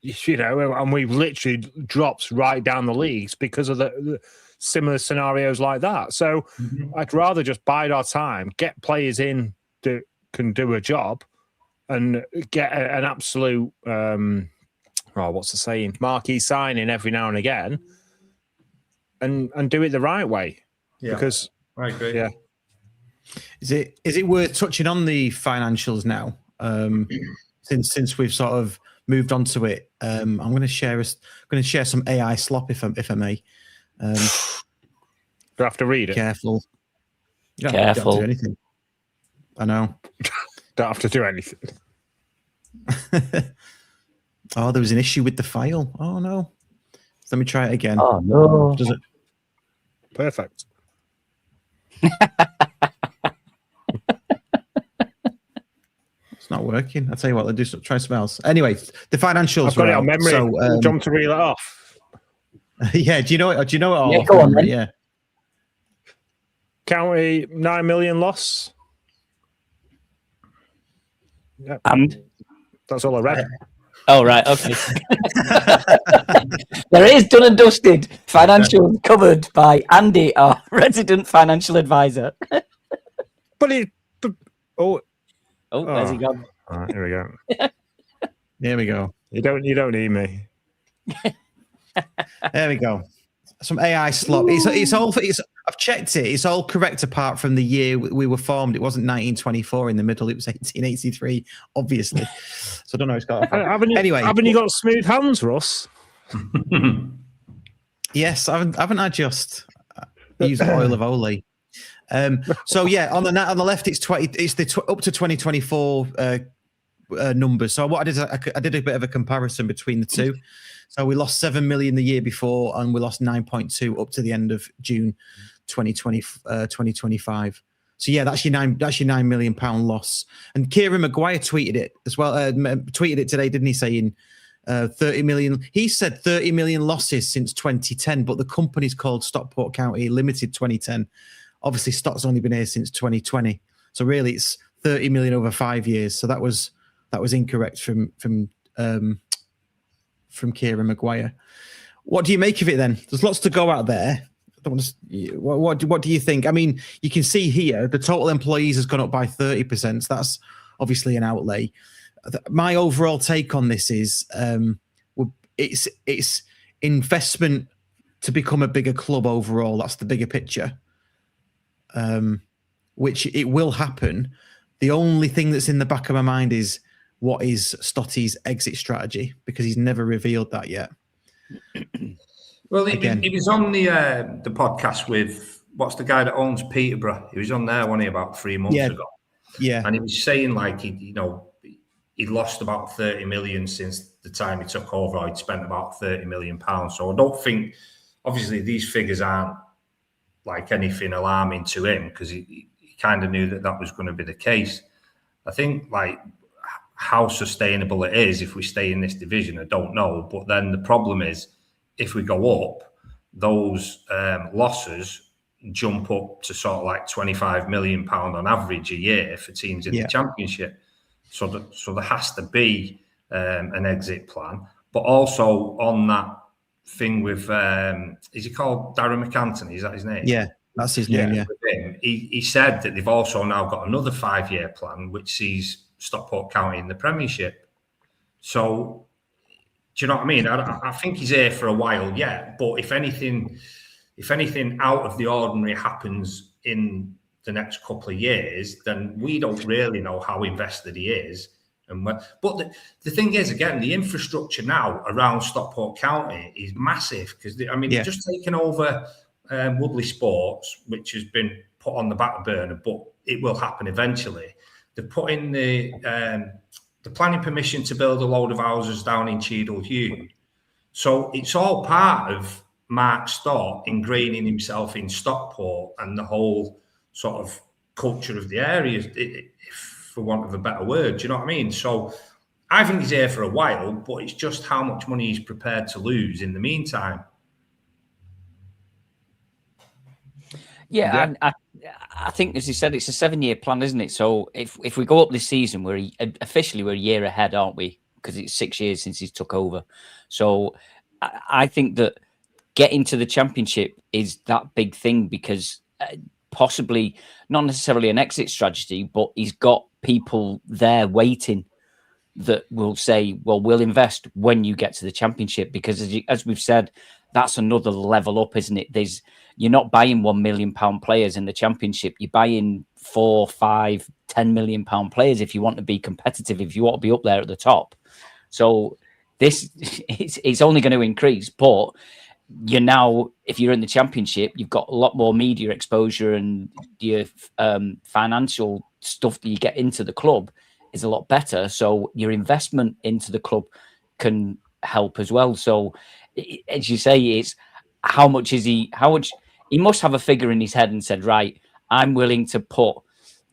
And we've literally dropped right down the leagues because of the similar scenarios like that. So I'd rather just bide our time, get players in that can do a job and get an absolute... what's the saying? Marquee signing every now and again, and do it the right way. Yeah, because I agree. Yeah, is it worth touching on the financials now? Since we've sort of moved on to it, I'm going to share some AI slop if I may. Do I have to read it? Careful. Careful. Don't have to do anything. I know. Don't have to do anything. Oh, there was an issue with the file. Oh, no. Let me try it again. Oh, no. Does it? Perfect. It's not working. I'll tell you what, let's try something else. Anyway, the financials. I've got it on memory. So, jump to reel it off. Yeah, do you know it? All? Yeah, go on, then. Yeah. County, 9 million loss. Yep. And? That's all I read. Oh, right, okay. There is done and dusted. Financial covered by Andy, our resident financial advisor. Where's he gone? All right, here we go. There we go. You don't need me. There we go. Some AI slop. I've checked it. It's all correct apart from the year we were formed. It wasn't 1924 in the middle. It was 1883, obviously. So I don't know. It's got. Haven't you got smooth hands, Russ? Yes, haven't I just used oil of Ole? So yeah, on the left, it's up to 2024 numbers. So what I did a bit of a comparison between the two. So we lost 7 million the year before, and we lost 9.2 up to the end of June 2025. So yeah, that's your £9 million loss. And Kieran Maguire tweeted it as well. Tweeted it today, didn't he? Saying 30 million. He said 30 million losses since 2010, but the company's called Stockport County Limited 2010. Obviously, Stott's only been here since 2020. So really, it's 30 million over 5 years. So that was incorrect from Kieran Maguire. What do you make of it then? There's lots to go out there. What do you think? I mean, you can see here the total employees has gone up by 30%. So that's obviously an outlay. My overall take on this is it's investment to become a bigger club overall. That's the bigger picture, which it will happen. The only thing that's in the back of my mind is what is Stotty's exit strategy, because he's never revealed that yet. Well, he was on the podcast with, what's the guy that owns Peterborough? He was on there, wasn't he, about 3 months ago? Yeah. And he was saying like he'd lost about 30 million since the time he took over, or he'd spent about 30 million pounds. So I don't think, obviously these figures aren't like anything alarming to him, because he kind of knew that was going to be the case. I think like how sustainable it is if we stay in this division, I don't know. But then the problem is, if we go up, those losses jump up to sort of like £25 million on average a year for teams in the Championship. So there has to be an exit plan. But also on that thing with, is he called Darren McAntony? Is that his name? Yeah, that's his name, yeah. He said that they've also now got another 5-year plan, which sees Stockport County in the Premiership. So, do you know what I mean? I think he's here for a while yet. But if anything out of the ordinary happens in the next couple of years, then we don't really know how invested he is. But the thing is, again, the infrastructure now around Stockport County is massive because, they've just taken over Woodley Sports, which has been put on the back burner, but it will happen eventually. They've put in the planning permission to build a load of houses down in Cheadle Hulme. So it's all part of Mark Stott ingraining himself in Stockport and the whole sort of culture of the area, for want of a better word. Do you know what I mean? So I think he's here for a while, but it's just how much money he's prepared to lose in the meantime. Yeah. And I think, as you said, it's a 7-year plan, isn't it? So if we go up this season, we're a year ahead, aren't we? Because it's 6 years since he's took over. So I think that getting to the Championship is that big thing because possibly not necessarily an exit strategy, but he's got people there waiting that will say, well, we'll invest when you get to the Championship, because as we've said, that's another level up, isn't it? You're not buying £1 million players in the Championship. You're buying 4, 5, £10 million players if you want to be competitive, if you want to be up there at the top. So it's only going to increase, but if you're in the Championship, you've got a lot more media exposure, and your financial stuff that you get into the club is a lot better. So your investment into the club can help as well. So as you say, it's how much he must have a figure in his head and said, right, I'm willing to put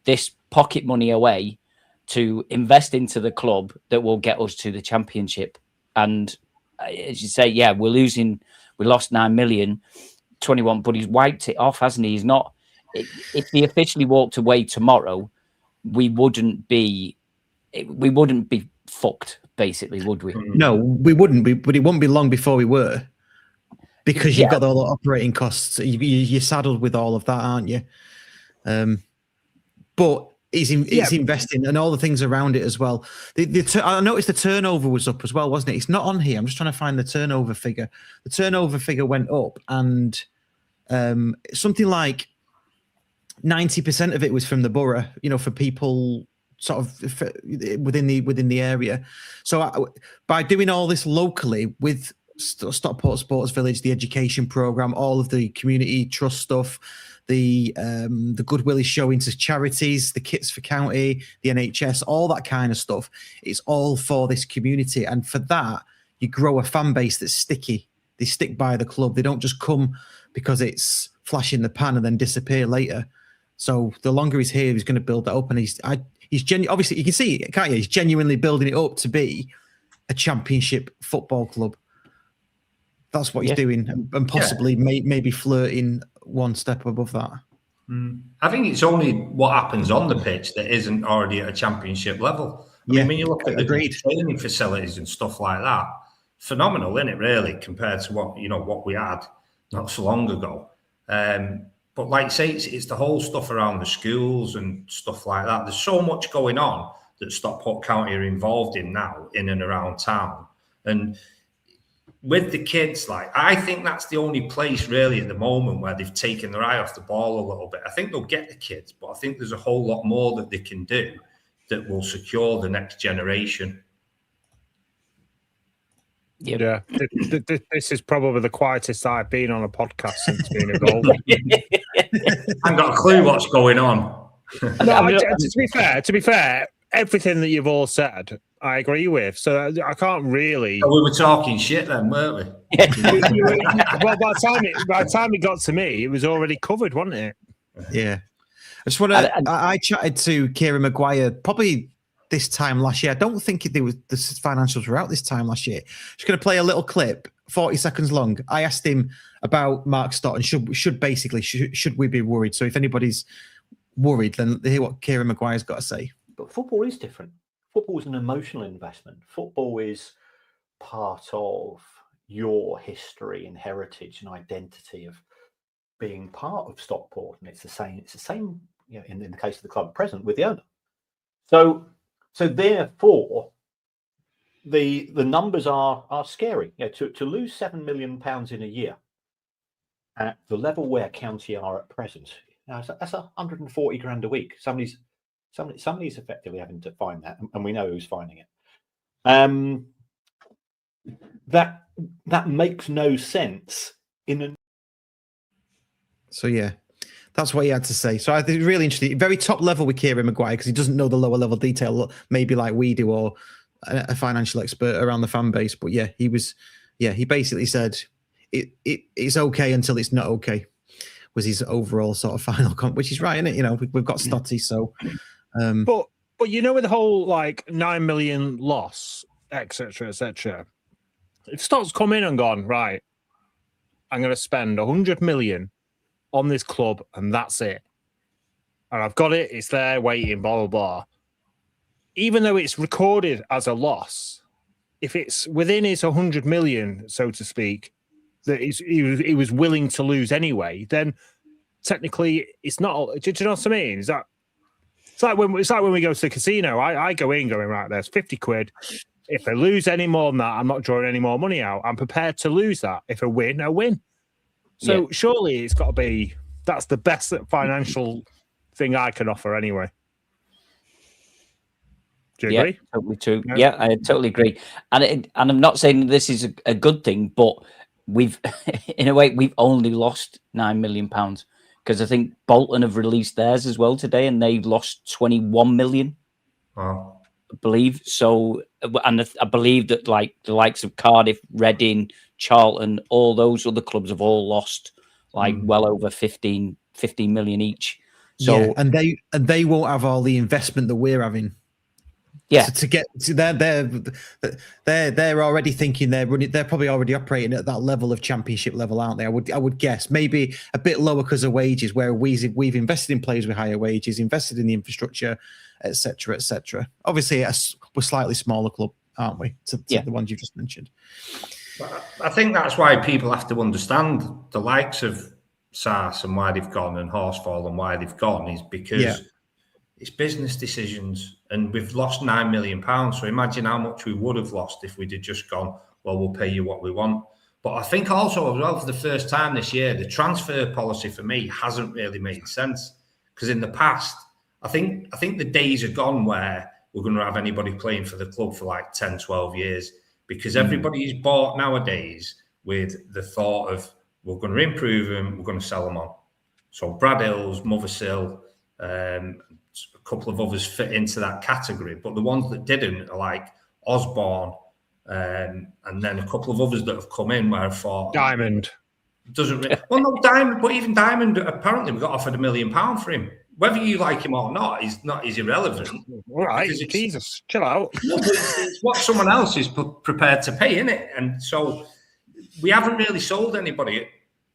this pocket money away to invest into the club that will get us to the Championship. And as you say, we lost 9 million, 21, but he's wiped it off, hasn't he? He's not. If he officially walked away tomorrow, we wouldn't be fucked, basically, would we? No, we wouldn't be, but it wouldn't be long before we were, because you've got all the operating costs. You're saddled with all of that, aren't you? But he's investing and all the things around it as well. I noticed the turnover was up as well, wasn't it? It's not on here. I'm just trying to find the turnover figure. The turnover figure went up, and something like 90% of it was from the borough, for people sort of within the area. So by doing all this locally with Stockport Sports Village, the education program, all of the community trust stuff, the goodwill is showing to charities, the kits for county, the NHS, all that kind of stuff. It's all for this community, and for that you grow a fan base that's sticky. They stick by the club. They don't just come because it's flash in the pan and then disappear later. So the longer he's here, he's going to build that up, and he's obviously, you can see it, can't you? He's genuinely building it up to be a Championship football club. That's what he's doing, and possibly maybe flirting one step above that. I think it's only what happens on the pitch that isn't already at a Championship level. I mean, when you look at the training facilities and stuff like that, phenomenal, isn't it? Really, compared to what we had not so long ago. But like I say, it's the whole stuff around the schools and stuff like that. There's so much going on that Stockport County are involved in now, in and around town. And with the kids, I think that's the only place really at the moment where they've taken their eye off the ball a little bit. I think they'll get the kids, but I think there's a whole lot more that they can do that will secure the next generation. Yeah, this is probably the quietest I've been on a podcast since being involved. I haven't got a clue what's going on. No, to be fair, everything that you've all said, I agree with. So I can't really. So we were talking shit then, weren't we? Well, by the time it got to me, it was already covered, wasn't it? Yeah. I just want to. I chatted to Kieran Maguire probably this time last year. I don't think the financials were out this time last year. Just going to play a little clip, 40 seconds long. I asked him about Mark Stott and should we be worried? So if anybody's worried, then hear what Kieran Maguire's got to say. But football is different. Football is an emotional investment. Football is part of your history and heritage and identity of being part of Stockport, and it's the same in the case of the club present with the owner. So therefore the numbers are scary. To lose £7 million in a year at the level where County are at present, that's 140 grand a week. Somebody's effectively having to find that, and we know who's finding it. That makes no sense in a. So yeah, that's what he had to say. So I think it's really interesting. Very top level with Kieran Maguire, because he doesn't know the lower level detail, maybe like we do, or a financial expert around the fan base. But yeah, he basically said it's okay until it's not okay, was his overall sort of final comment, which is right, isn't it? We've got Stotty, so. But with the whole like 9 million loss, etc., if Stott's come in and gone, right, I'm going to spend 100 million on this club and that's it, and I've got it, it's there waiting, blah blah blah. Even though it's recorded as a loss, if it's within his 100 million, so to speak, that he was willing to lose anyway, then technically it's not. Do you know what I mean? Is that it's like when we go to the casino, I go in going, right, there's 50 quid. If I lose any more than that, I'm not drawing any more money out. I'm prepared to lose that. If I win, I win. So surely it's got to be, that's the best financial thing I can offer anyway. Do you agree? Totally true. Yeah, I totally agree. And I'm not saying this is a good thing, but we've, in a way, we've only lost £9 million, because I think Bolton have released theirs as well today, and they lost 21 million. Wow. I believe so, and I believe that like the likes of Cardiff, Reading, Charlton, all those other clubs have all lost like well over 15 million each. So yeah, and they won't have all the investment that we're having. Yeah, so to get to they're already thinking they're probably already operating at that level of championship level, aren't they? I would guess maybe a bit lower because of wages, where we've invested in players with higher wages, invested in the infrastructure, etc. Obviously, we're slightly smaller club, aren't we? To the ones you just mentioned. I think that's why people have to understand the likes of Sars and why they've gone, and Horsfall and why they've gone, is because it's business decisions, and we've lost £9 million. So imagine how much we would have lost if we'd have just gone, well, we'll pay you what we want. But I think also as well, for the first time this year, the transfer policy for me hasn't really made sense, because in the past, I think the days are gone where we're going to have anybody playing for the club for like 10, 12 years, because everybody is bought nowadays with the thought of, we're going to improve them, we're going to sell them on. So Brad Hills, Mothersill, a couple of others fit into that category, but the ones that didn't are like Osborne, and then a couple of others that have come in where I thought Diamond doesn't really, well, no, Diamond, but even Diamond, apparently we got offered £1 million for him. Whether you like him or not is irrelevant. All right, Jesus, chill out. No, but it's what someone else is prepared to pay, isn't it? And so we haven't really sold anybody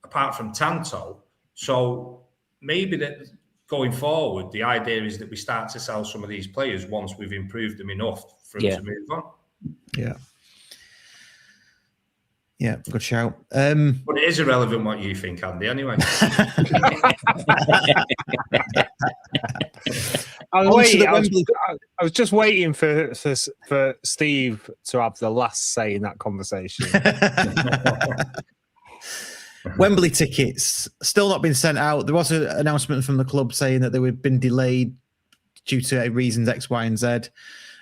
apart from Tanto. So maybe that going forward, the idea is that we start to sell some of these players once we've improved them enough for them to move on. Yeah, good shout. But it is irrelevant what you think, Andy, anyway. I was just waiting for Steve to have the last say in that conversation. Wembley tickets still not been sent out. There was an announcement from the club saying that they had been delayed due to reasons X, Y, and Z.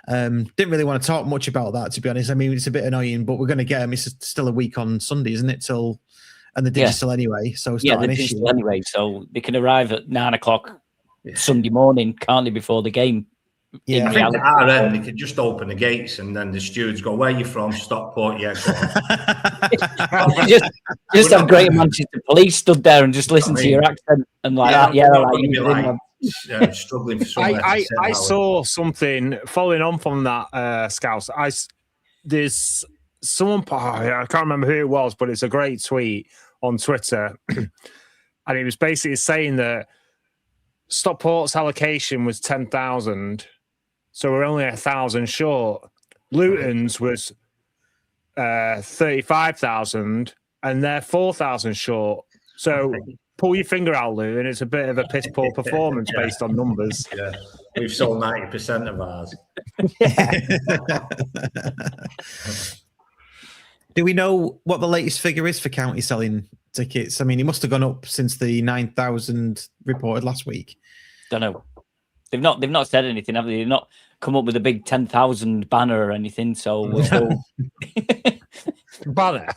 Didn't really want to talk much about that, to be honest. I mean, it's a bit annoying, but we're going to get them. It's still a week on Sunday, isn't it? And the digital anyway, so it's not an issue. Anyway, so they can arrive at 9 o'clock Sunday morning, can't they, before the game? Yeah, I think at our end, they could just open the gates and then the stewards go, "Where are you from?" Stockport, yeah, go on. just have Greater Manchester Police stood there and just listen to your accent and like that. Yeah, struggling for somewhere to sit. I saw something following on from that, Scouts. There's someone, I can't remember who it was, but it's a great tweet on Twitter. And it was basically saying that Stockport's allocation was 10,000, so we're only 1,000 short. Luton's was 35,000, and they're 4,000 short. So pull your finger out, Luton. It's a bit of a piss poor performance based on numbers. Yeah, we've sold 90% of ours. Do we know what the latest figure is for County selling tickets? I mean, it must have gone up since the 9,000 reported last week. Don't know. They've not said anything, have they? They've not come up with a big 10,000 banner or anything. So we're still banner.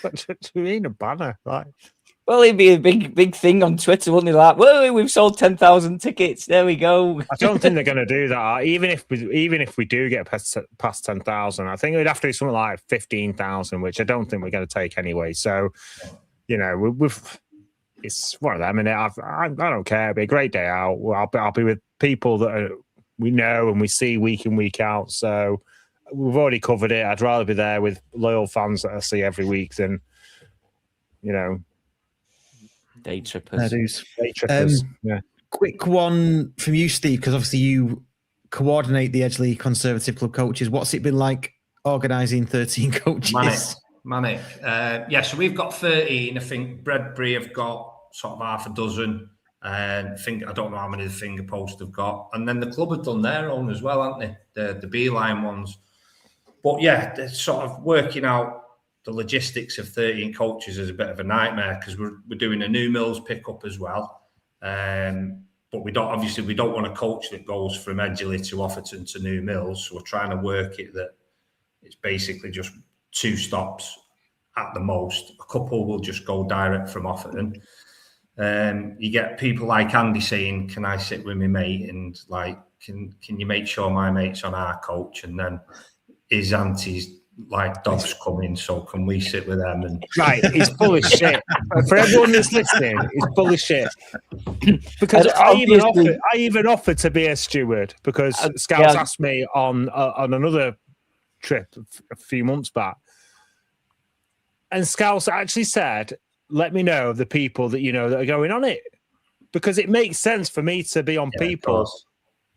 What do you mean a banner? Like, well, it'd be a big thing on Twitter, wouldn't it? Like, whoa, we've sold 10,000 tickets. There we go. I don't think they're going to do that. Even if we do get past 10,000, I think we'd have to do something like 15,000, which I don't think we're going to take anyway. So, you know, it's one of them. And I don't care. It'll be a great day out. I'll be with people that we know and we see week in, week out. So we've already covered it. I'd rather be there with loyal fans that I see every week than, you know, day trippers. Day trippers. Yeah. Quick one from you, Steve, because obviously you coordinate the Edgeley Conservative Club coaches. What's it been like organising 13 coaches? Manic. So we've got 13. I think Bredbury have got sort of half a dozen. And I don't know how many the finger posts have got. And then the club have done their own as well, haven't they? The Beeline ones. But yeah, they're sort of working out the logistics of 13 coaches is a bit of a nightmare because we're doing a New Mills pickup as well. But we don't want a coach that goes from Edgeley to Offerton to New Mills. So we're trying to work it that it's basically just 2 stops at the most. A couple will just go direct from Offerton. You get people like Andy saying, "Can I sit with my mate?" and like, "Can you make sure my mate's on our coach?" And then his auntie's like, "Dogs coming, so can we sit with them?" And right, he's full of shit. For everyone that's listening, he's full of shit. Because I even offered to be a steward because Scouts asked me on another trip a few months back, and Scouts actually said, "Let me know the people that you know that are going on it," because it makes sense for me to be on people.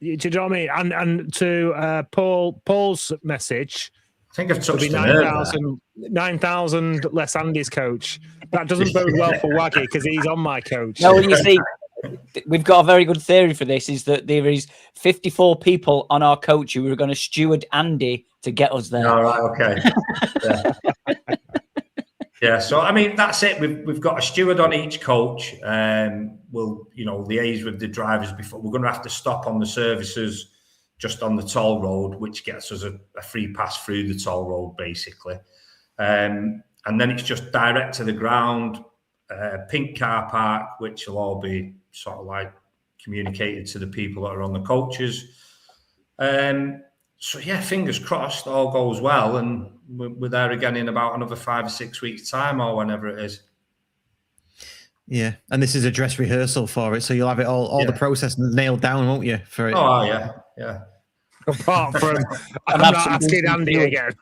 Do you know what I mean? And to Paul's message, I think I've touched 9,000 less Andy's coach. That doesn't bode well for Waggy because he's on my coach. No, you see, we've got a very good theory for this, is that there is 54 people on our coach who are going to steward Andy to get us there. All right, okay. Yeah, so I mean that's it. We've got a steward on each coach. We'll liaise with the drivers before. We're going to have to stop on the services just on the toll road, which gets us a free pass through the toll road basically. And then it's just direct to the ground, pink car park, which will all be sort of like communicated to the people that are on the coaches. So yeah, fingers crossed, all goes well, and we're there again in about another 5 or 6 weeks' time, or whenever it is. Yeah, and this is a dress rehearsal for it, so you'll have it all the process nailed down, won't you? For it. Oh yeah. Apart from, I'm not asking Andy again.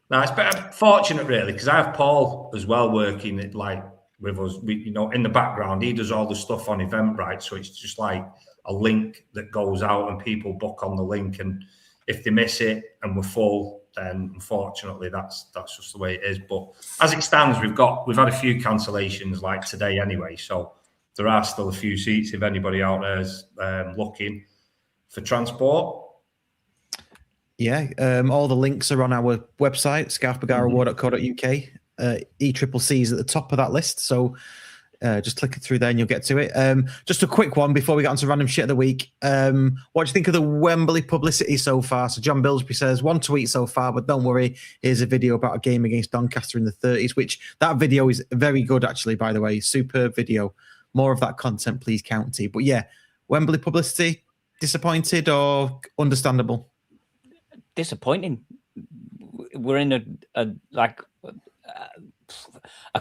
No, it's fortunate really because I have Paul as well working it like with us. In the background, he does all the stuff on Eventbrite, so it's just like a link that goes out and people book on the link, and if they miss it and we're full, then unfortunately that's just the way it is. But as it stands, we've had a few cancellations like today anyway, so there are still a few seats if anybody out there is looking for transport. Yeah, all the links are on our website, scarfbergara.co.uk. ECCC is at the top of that list, so just click it through there and you'll get to it. Just a quick one before we get on to random shit of the week. What do you think of the Wembley publicity so far? So John Bilsby says, 1 tweet so far, but don't worry, here's a video about a game against Doncaster in the 30s, which that video is very good, actually, by the way. Superb video. More of that content, please, County. But yeah, Wembley publicity, disappointed or understandable? Disappointing. We're in a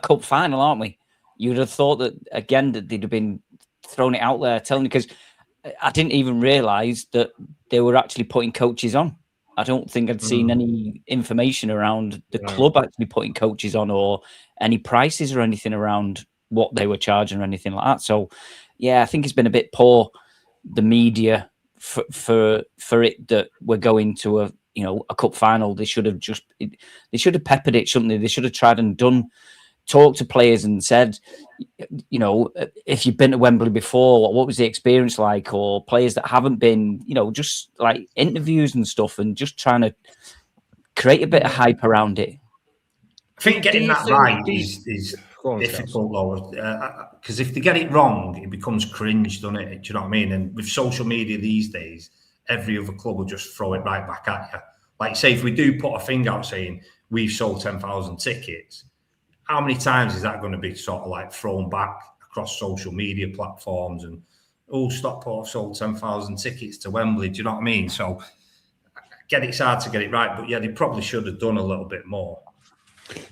cup final, aren't we? you'd have thought that again that they'd have been throwing it out there, telling, because I didn't even realise that they were actually putting coaches on. I don't think I'd seen any information around the club actually putting coaches on, or any prices or anything around what they were charging or anything like that. So, yeah, I think it's been a bit poor, the media, for it that we're going to a cup final. They should have peppered it, shouldn't they? They should have tried and talked to players and said, if you've been to Wembley before, what was the experience like? Or players that haven't been, just like interviews and stuff, and just trying to create a bit of hype around it. I think getting that right is difficult, though, because if they get it wrong, it becomes cringe, doesn't it? Do you know what I mean? And with social media these days, every other club will just throw it right back at you. Like, say, if we do put a thing out saying we've sold 10,000 tickets, how many times is that going to be sort of like thrown back across social media platforms? And, Stockport sold 10,000 tickets to Wembley. Do you know what I mean? So, it's hard to get it right. But, yeah, they probably should have done a little bit more.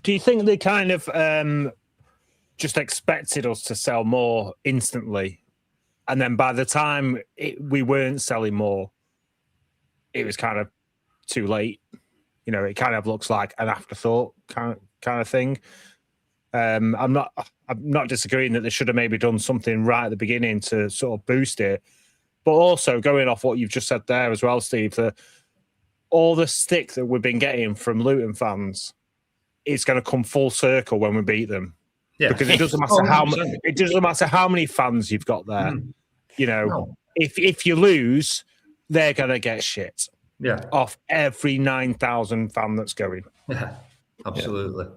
Do you think they kind of just expected us to sell more instantly? And then by the time we weren't selling more, it was kind of too late. It kind of looks like an afterthought kind of thing. I'm not disagreeing that they should have maybe done something right at the beginning to sort of boost it. But also, going off what you've just said there as well, Steve, all the stick that we've been getting from Luton fans, it's going to come full circle when we beat them. Yeah. Because it doesn't matter how many fans you've got there. If you lose, they're going to get shit. Yeah. Off every 9,000 fan that's going. Yeah, absolutely. Yeah.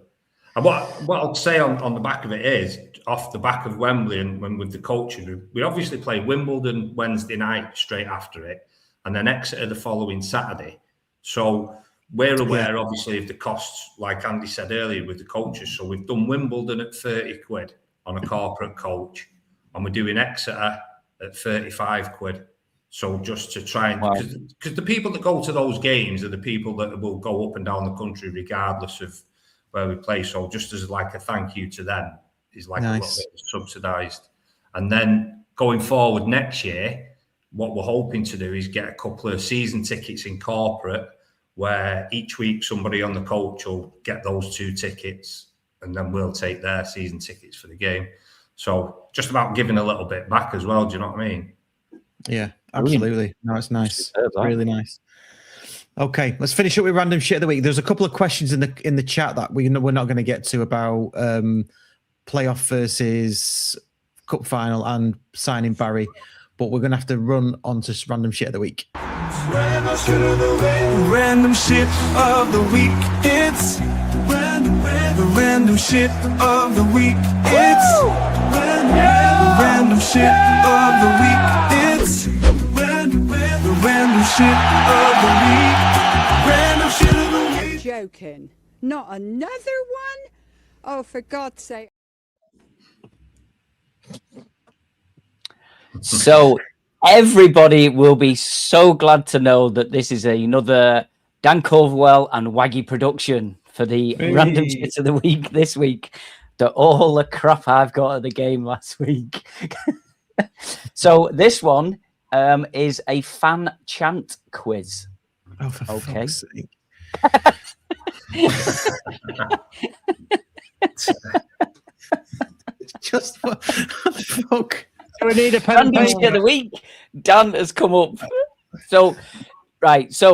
And what I'll say on the back of it is, off the back of Wembley and when with the coaches, we obviously played Wimbledon Wednesday night straight after it, and then Exeter the following Saturday. So we're aware, obviously, of the costs, like Andy said earlier, with the coaches. So we've done Wimbledon at 30 quid on a corporate coach, and we're doing Exeter at 35 quid. So just to try and, because the people that go to those games are the people that will go up and down the country regardless of where we play. So just as like a thank you to them, is like a little bit subsidised. And then going forward next year, what we're hoping to do is get a couple of season tickets in corporate, where each week somebody on the coach will get those 2 tickets, and then we'll take their season tickets for the game. So just about giving a little bit back as well. Do you know what I mean? Yeah, absolutely. No, it's nice. Really nice. Okay, let's finish up with random shit of the week. There's a couple of questions in the chat that we're not going to get to about playoff versus cup final and signing Barry, but we're going to have to run on to random shit of the week. Random shit of the week. Random shit of the week. It's random shit of the week. It's random shit of the week. It's random shit of the week. Random shit of the week. Joking. Not another one? Oh, for God's sake. So everybody will be so glad to know that this is another Dan Culverwell and Waggy production for the random shit of the week this week. All the crap I've got at the game last week. So this one is a fan chant quiz. Oh, for fuck's sake. Just what the fuck? We need a random shit of the week. Dan has come up. So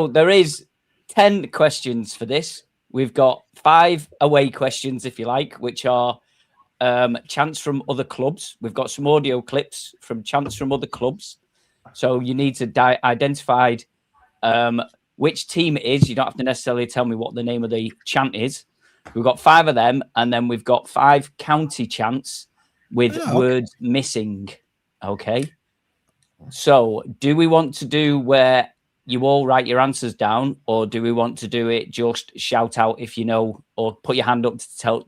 there is 10 questions for this. We've got 5 away questions, if you like, which are chants from other clubs. We've got some audio clips from chants from other clubs. So you need to identify which team it is. You don't have to necessarily tell me what the name of the chant is. We've got 5 of them, and then we've got 5 county chants with words missing. Okay. So do we want to do where you all write your answers down, or do we want to do it just shout out if you know, or put your hand up to tell?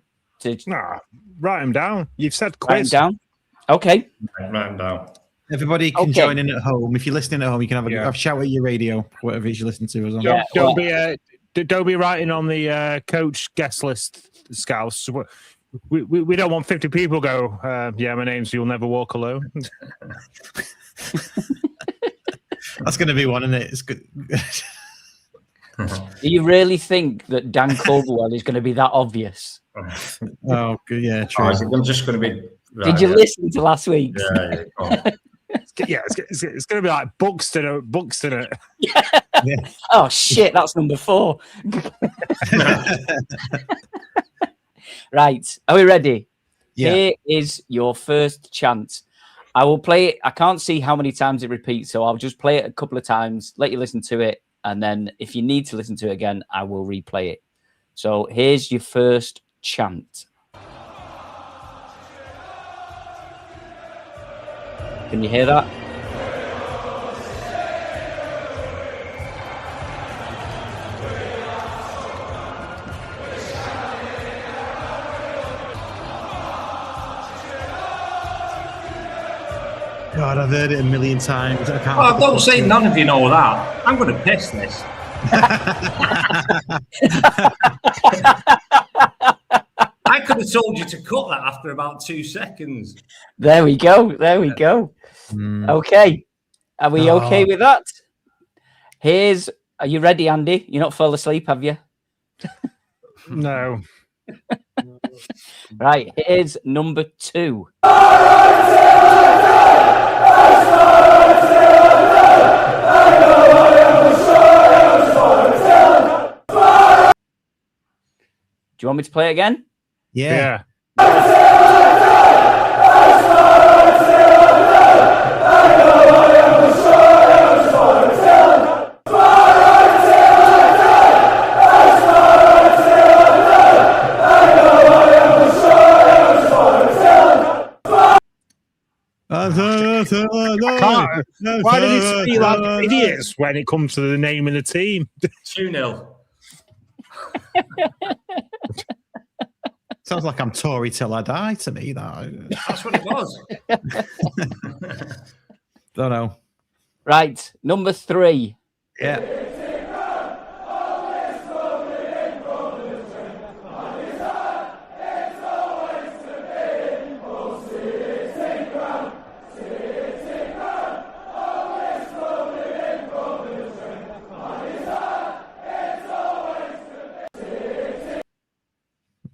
Write them down. You've said quiz. Write them down. Okay. Write them down. Everybody can join in at home. If you're listening at home, you can have a shout at your radio, whatever it is you listen to. Don't be writing on the coach guest list, Scouts. We don't want 50 people go, yeah, my name's You'll Never Walk Alone. That's going to be one, isn't it? It's good. Do you really think that Dan Culverwell is going to be that obvious? Oh, good. Yeah, true. Oh, is it just going to be... Right, Did you listen to last week's? Yeah. It's going to be like Buxton. Yeah. Oh, shit, that's number 4. Right, are we ready? Yeah. Here is your first chant. I will play it. I can't see how many times it repeats, so I'll just play it a couple of times, let you listen to it, and then if you need to listen to it again, I will replay it. So here's your first chant. Can you hear that? God, I've heard it a million times. I can't. Oh, don't say none of you know that. I'm going to piss this. I could have told you to cut that after about 2 seconds. There we go. Okay. Are we okay with that? Are you ready, Andy? You're not fall asleep, have you? No. Right, here's number 2. Do you want me to play it again? Yeah. Why did it feel like idiots when it comes to the name of the team? 2-0. Sounds like I'm Tory till I die to me. That's what it was. Don't know. Right, number 3. Yeah.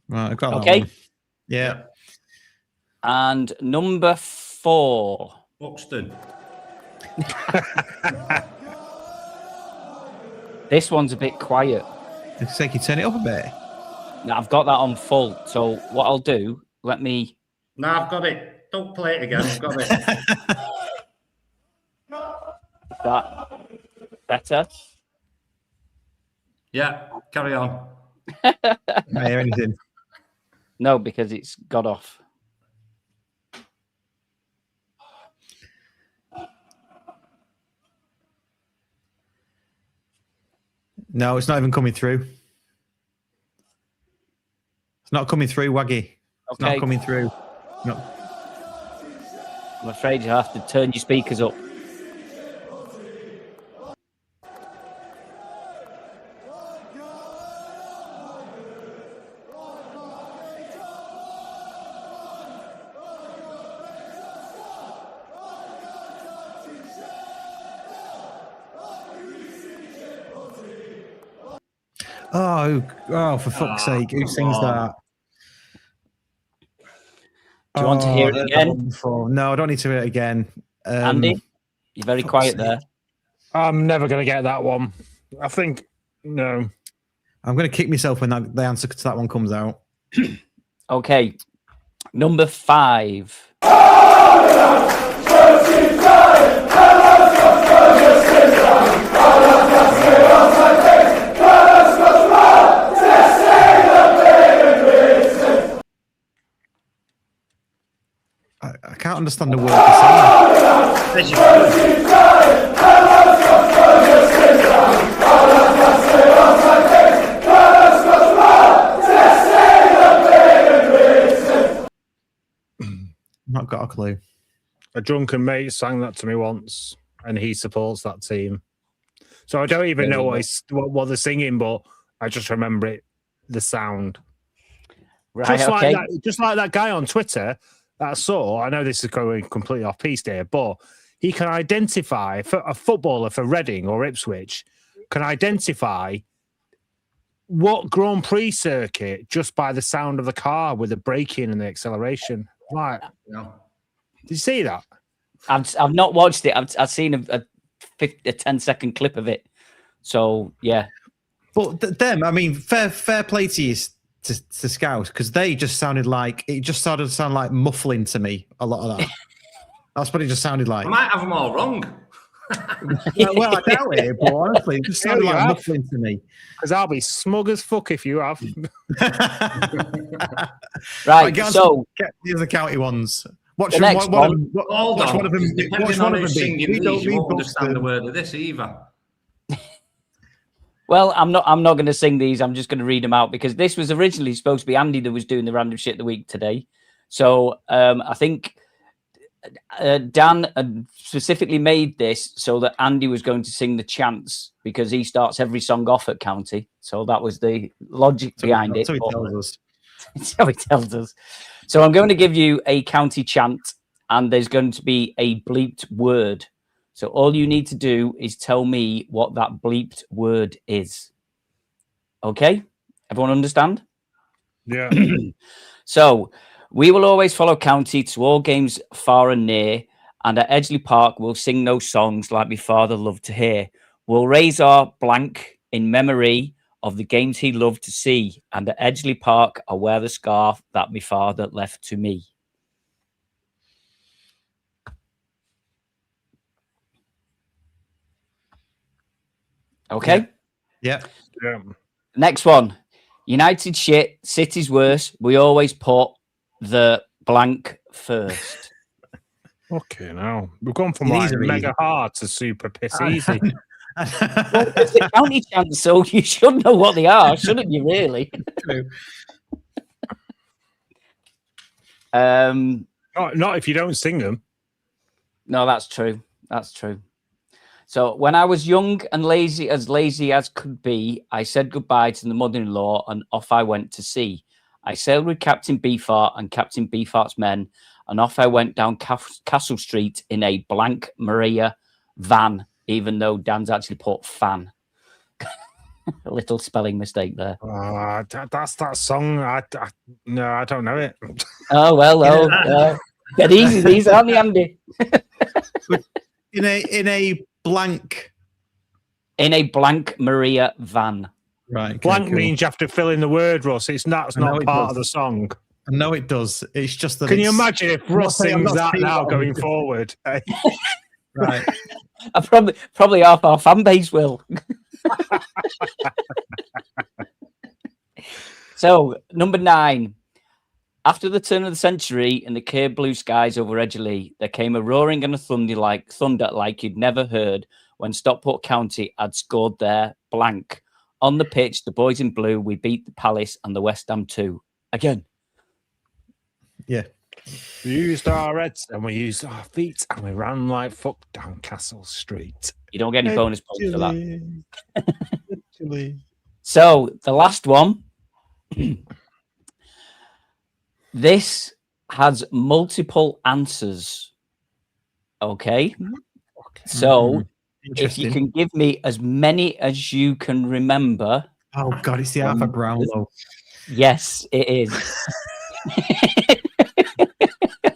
Right, I got that Okay. one. Yeah. And number 4. Buxton. This one's a bit quiet. It's like you turn it up a bit. Now, I've got that on full. So what I'll do, let me... No, I've got it. Don't play it again. I've got it. Is that better? Yeah, carry on. I hear anything. No, because it's got off. No, it's not even coming through. It's not coming through, Waggy. It's not coming through. No. I'm afraid you have to turn your speakers up. Oh, for fuck's sake. Who sings that? Do you want to hear it again? No, I don't need to hear it again. Andy, you're very quiet there. I'm never going to get that one. I think, no. I'm going to kick myself when the answer to that one comes out. Okay. Number 5. I can't understand the word they're saying. Not got a clue. A drunken mate sang that to me once, and he supports that team. So I don't even know what they're singing, but I just remember it, the sound. Right, Just like that guy on Twitter that I saw. I know this is going completely off piece here, but he can identify a footballer for Reading or Ipswich can identify what Grand Prix circuit just by the sound of the car with the braking and the acceleration. Right? No. Did you see that? I've not watched it. I've seen a 10-second clip of it. So yeah. But them, I mean, fair play to you to Scout, because they just sounded like muffling to me. A lot of that. That's what it just sounded like. I might have them all wrong. well, I doubt it, but honestly, it just sounded like muffling to me. Because I'll be smug as fuck if you have. Right, so get the other county ones. Watch one of them. Depending on who's singing these, you won't understand the word of this either. Well, I'm not going to sing these. I'm just going to read them out because this was originally supposed to be Andy that was doing the random shit of the week today. So I think Dan specifically made this so that Andy was going to sing the chants because he starts every song off at county. So that was the logic behind it. So he tells us. So he tells us. So I'm going to give you a county chant and there's going to be a bleeped word. So all you need to do is tell me what that bleeped word is. Okay? Everyone understand? Yeah. So we will always follow county to all games far and near. And at Edgeley Park, we'll sing those songs like my father loved to hear. We'll raise our blank in memory of the games he loved to see. And at Edgeley Park, I wear the scarf that my father left to me. Okay? Yeah. Next one. United shit, City's worse. We always put the blank first. Okay, now we've gone from like mega hard to super piss easy. Well, it's a county chant, so you should know what they are, shouldn't you, really? True. Not if you don't sing them. No, that's true. That's true. So when I was young and lazy as could be, I said goodbye to the mother-in-law and off I went to sea. I sailed with Captain Beefheart and Captain Beefheart's men, and off I went down Castle Street in a blank Maria van, even though Dan's actually put fan. A little spelling mistake there. That's that song. No, I don't know it. Oh, well. They're easy, these, aren't they, Andy? In a blank Maria van. Right. Blank means you have to fill in the word, Russ. It's not part of the song. No, it does. It's just that. Can you imagine if Russ sings that now going forward? Right. Probably half our fan base will. So, number 9. After the turn of the century in the clear blue skies over Edgeley, there came a roaring and a thunder like you'd never heard when Stockport County had scored their blank. On the pitch, the boys in blue, we beat the Palace and the West Ham too. Again. Yeah. We used our heads and we used our feet and we ran like fuck down Castle Street. You don't get any bonus points for that. So, the last one. This has multiple answers. Okay. So if you can give me as many as you can remember. Oh God, it's the Arthur Brownlow. Yes, it is.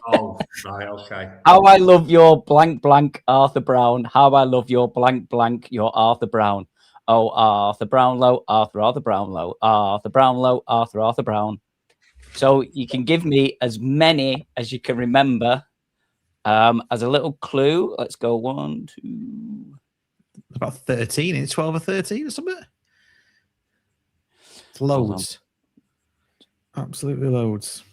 Oh, right, okay. How I love your blank blank Arthur Brown. How I love your blank blank your Arthur Brown. Oh, Arthur Brownlow, Arthur Brownlow, Arthur Brownlow, Arthur Brown. So you can give me as many as you can remember. As a little clue, let's go 1, 2. About 13. It's 12 or 13 or something. It's loads. Absolutely loads.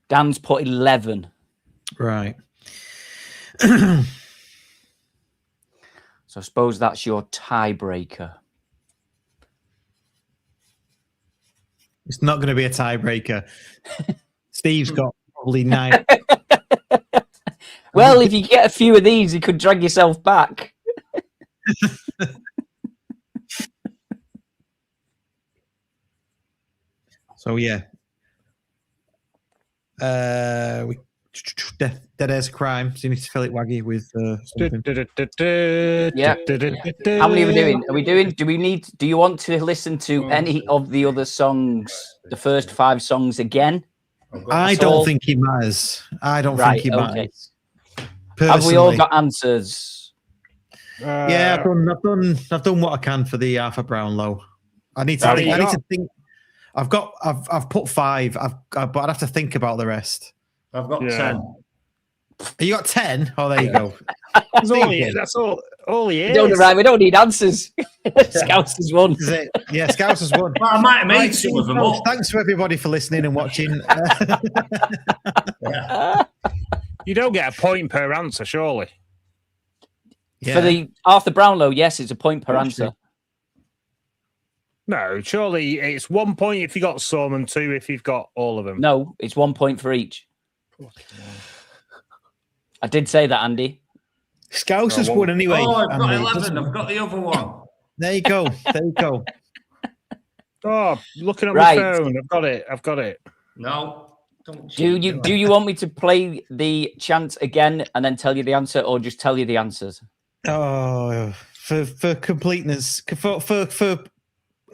Dan's put 11. Right. So I suppose that's your tiebreaker. It's not going to be a tiebreaker. Steve's got probably 9. Well, if you get a few of these, you could drag yourself back. So yeah. We dead air's a crime. So you need to fill it, Waggy, with something. Yeah. How many are we doing? Are we doing? Do you want to listen to any of the other songs? The first 5 songs again? I don't think it matters. I don't think it matters. Have we all got answers? Yeah, I've done what I can for the Arthur Brownlow. I need to think. I've put 5. But I'd have to think about the rest. I've got 10. You got 10? Oh, there you go. That's all he is. We don't need answers. Scouts has won. Yeah, Scouts has won. Well, I might have made some of them up. Thanks for everybody for listening and watching. You don't get a point per answer, surely. For the Arthur Brownlow, yes, it's a point per answer. No, surely it's 1 point if you got some and 2 if you've got all of them. No, it's 1 point for each. I did say that, Andy. Scouts has won anyway. Oh, I've got 11. I've got the other one. There you go. There you go. Oh, looking at my phone. I've got it. No. Do you want me to play the chant again and then tell you the answer, or just tell you the answers? Oh, for completeness, for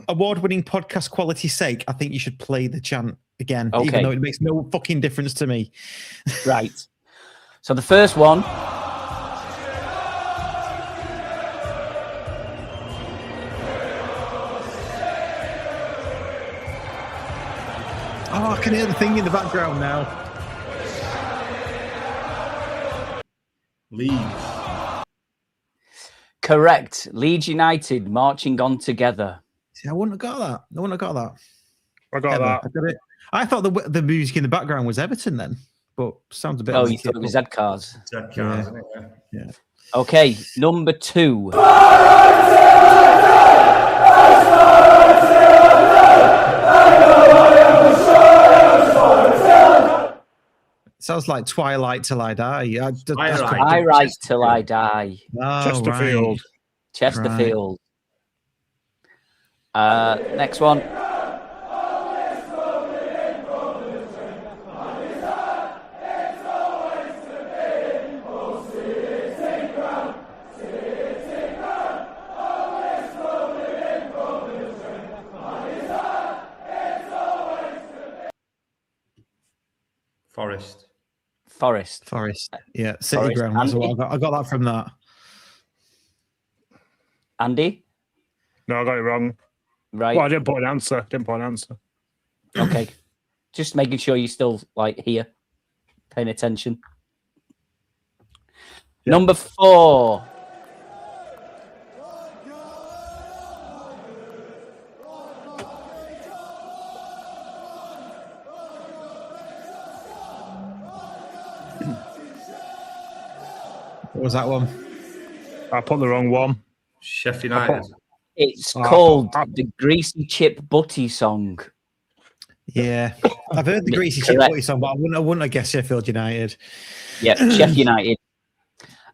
award-winning podcast quality's sake, I think you should play the chant again, even though it makes no fucking difference to me. Right. So the first one. Oh, I can hear the thing in the background now. Leeds. Correct. Leeds United marching on together. See, I wouldn't have got that. I got that. I got it. I thought the music in the background was Everton then, but sounds a bit. Oh, you thought it was Z-Cars? Z-Cars, isn't it? Yeah. Okay, number 2. Sounds like Twilight Till I Die. I Write Till I Die. Oh, Chesterfield. Right. Chesterfield. Next one. Forest. Yeah, City Forest. Ground. That's what I got that from that. Andy? No, I got it wrong. Right. Well, I didn't put an answer. Okay. Just making sure you're still here, paying attention. Yeah. Number 4. What was that one? I put the wrong one. Sheffield United. It's called the Greasy Chip Butty song. Yeah, I've heard the Greasy Chip Butty song, but I wouldn't have guessed Sheffield United. Yeah, Sheffield United.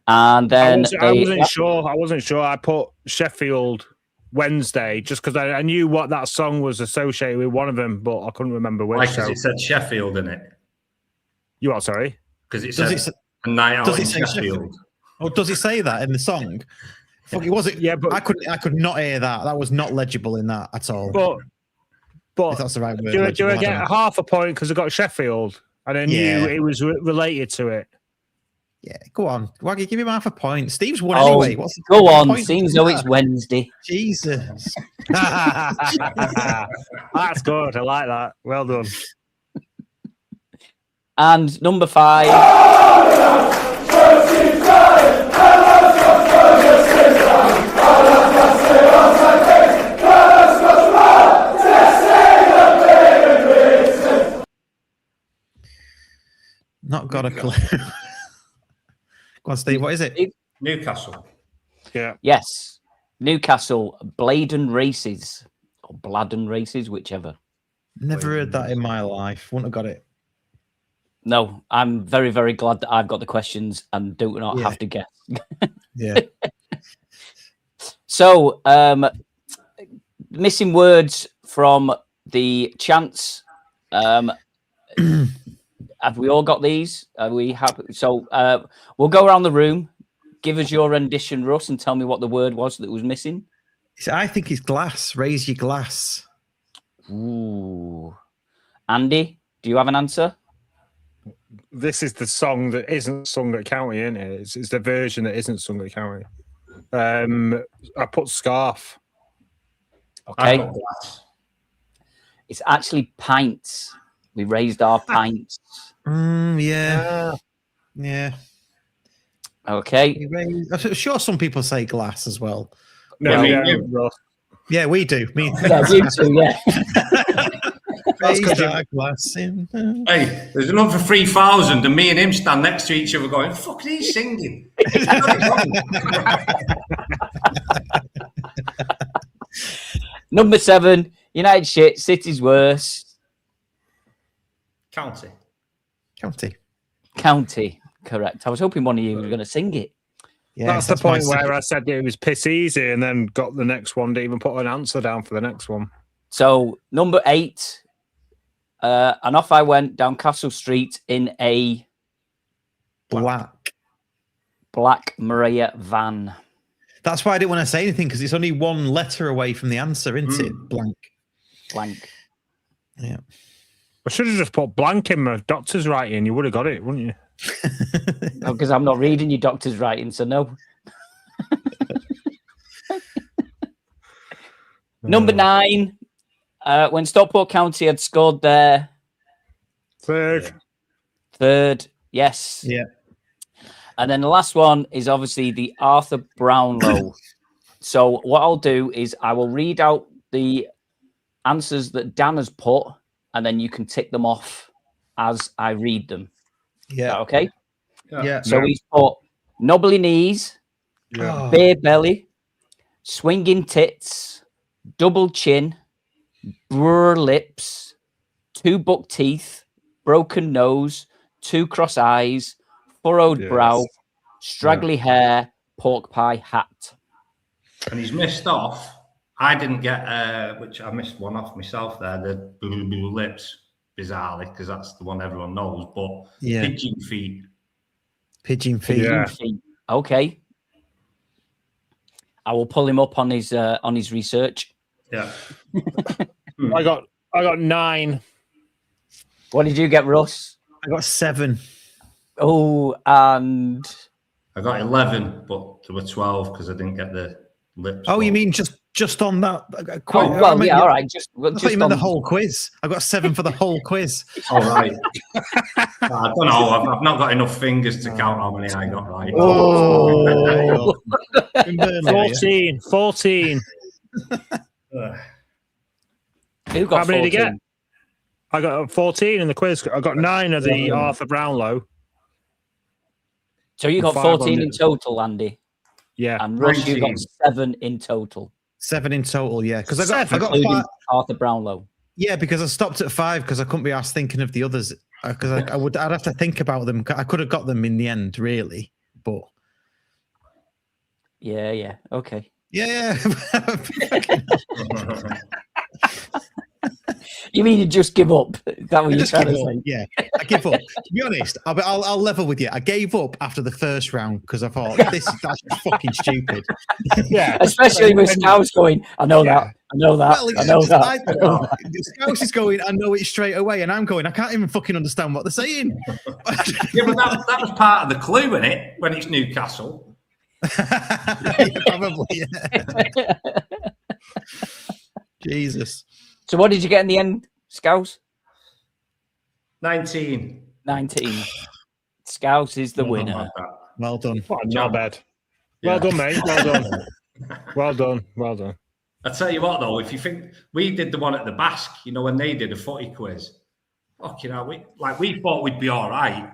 And then I wasn't sure. I put Sheffield Wednesday just because I knew what that song was associated with one of them, but I couldn't remember which. Because it said Sheffield in it. You are sorry? Because it said a night out in Sheffield. Oh, does it say that in the song? Fuck, it wasn't. Yeah, but I could not hear that. That was not legible in that at all. But if that's the right word. Do I get half a point because I got Sheffield and I knew it was related to it? Yeah, go on. Waggy, give him half a point. Steve's won anyway. Go on, seems though it's Wednesday. Jesus. That's good. I like that. Well done. And number 5. Not got a clue. Go on, Steve. What is it? Newcastle. Yeah. Yes. Newcastle Bladen Races or Bladen Races, whichever. Never heard that in my life. Wouldn't have got it. No, I'm very, very glad that I've got the questions and do not have to guess. Yeah. So, missing words from the chants. Have we all got these? Are we happy? So we'll go around the room. Give us your rendition, Russ, and tell me what the word was that was missing. I think it's glass. Raise your glass. Ooh. Andy, do you have an answer? This is the song that isn't sung at county, isn't it? It's the version that isn't sung at county. I put scarf. Okay. It's actually pints. We raised our pints. Yeah. Okay. I'm sure some people say glass as well. No, yeah, we do. Yeah, you too, yeah. Raised our glass in. Hey, there's another 3,000 and me and him stand next to each other going, fuck, he's singing. Number 7, United shit, City's worse. County. Correct. I was hoping one of you was going to sing it. Yeah, that's the point where I said it was piss easy and then got the next one, didn't even put an answer down for the next one. So, number 8, and off I went down Castle Street in a black Maria van. That's why I didn't want to say anything, because it's only one letter away from the answer, isn't it? Blank. Yeah. I should have just put blank in my doctor's writing. You would have got it, wouldn't you? No, because I'm not reading your doctor's writing, so no. Number 9, when Stockport County had scored their third, yes. Yeah. And then the last one is obviously the Arthur Brownlow. So what I'll do is I will read out the answers that Dan has put, and then you can tick them off as I read them. Yeah. Okay? Yeah. So he's put knobbly knees, bare belly, swinging tits, double chin, brr lips, 2 buck teeth, broken nose, 2 cross eyes, furrowed brow, straggly hair, pork pie hat. And he's missed off. I didn't get, which I missed one off myself there, the blue lips, bizarrely, because that's the one everyone knows, but pigeon feet. Pigeon feet. Yeah. Okay. I will pull him up on his research. Yeah. I got 9. What did you get, Russ? I got 7. Oh, and I got 11, but there were 12 because I didn't get the lips. Oh, you mean just on that? All right. Just you meant the whole quiz. I got 7 for the whole quiz. All right. I don't know. I've not got enough fingers to count how many I got right. Oh, 14. Who got how many did you 14? get? I got 14 in the quiz. I got 9 of the Arthur Brownlow. So you got 14 in total, Andy. Yeah. And Russ, you got 7 in total. 7 in total, yeah. Because I got including 5. Arthur Brownlow. Yeah, because I stopped at 5 because I couldn't be asked thinking of the others. Because I'd have to think about them. I could have got them in the end, really, but yeah, okay. Yeah. You mean you just give up? Is that what you're trying to say? Yeah, I give up. To be honest, I'll level with you. I gave up after the first round because I thought that's fucking stupid. Yeah, especially with Scouse going. I know that. Well, I know that. Scouse is going. I know it straight away, and I'm going. I can't even fucking understand what they're saying. Yeah, but that was part of the clue, isn't it? When it's Newcastle. Probably. Yeah. Jesus. So what did you get in the end, Scouse? 19. Scouse is the winner. Well done. Not bad. Yeah. Well done, mate. Well done. Well done. I tell you what, though, if you think we did the one at the Basque, when they did a footy quiz, we thought we'd be all right.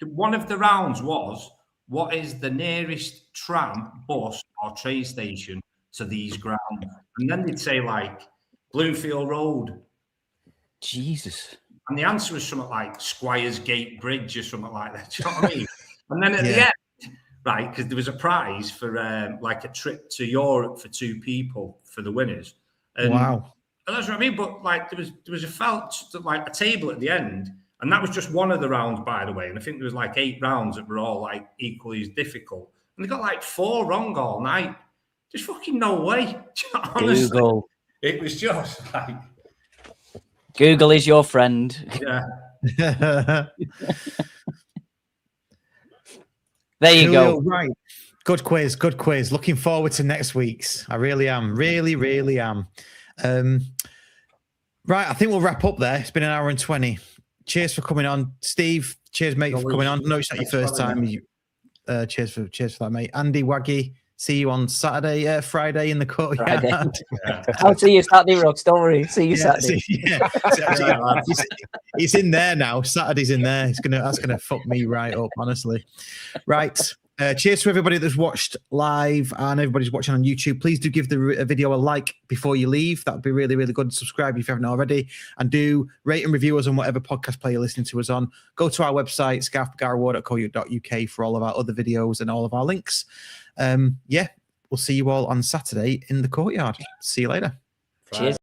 One of the rounds was, what is the nearest tram, bus, or train station to these grounds? And then they'd say Bloomfield Road. Jesus. And the answer was something like Squires Gate Bridge or something like that. Do you know what I mean? And then at the end, right, because there was a prize for a trip to Europe for 2 people for the winners. And wow. That's what I mean. But like there was a table at the end, and that was just one of the rounds, by the way. And I think there was like 8 rounds that were all like equally as difficult. And they got like 4 wrong all night. There's fucking no way. Honestly, Google. It was just like Google is your friend. Yeah. There you go. Right. Good quiz. Good quiz. Looking forward to next week's. I really am. Really, really am. Right. I think we'll wrap up there. It's been an hour and 20. Cheers for coming on. Steve, cheers, mate, for coming on. No, it's not your first time. Cheers for that, mate. Andy, Waggy, see you on Saturday, Friday in the courtyard. I'll see you Saturday, Rocks. Don't worry. See you Saturday. It's in there now. Saturday's in there. That's gonna fuck me right up, honestly. Right. Cheers to everybody that's watched live and everybody's watching on YouTube. Please do give the video a like before you leave. That would be really, really good. Subscribe if you haven't already. And do rate and review us on whatever podcast player you're listening to us on. Go to our website, scarfbergara.co.uk for all of our other videos and all of our links. We'll see you all on Saturday in the courtyard. See you later. Cheers.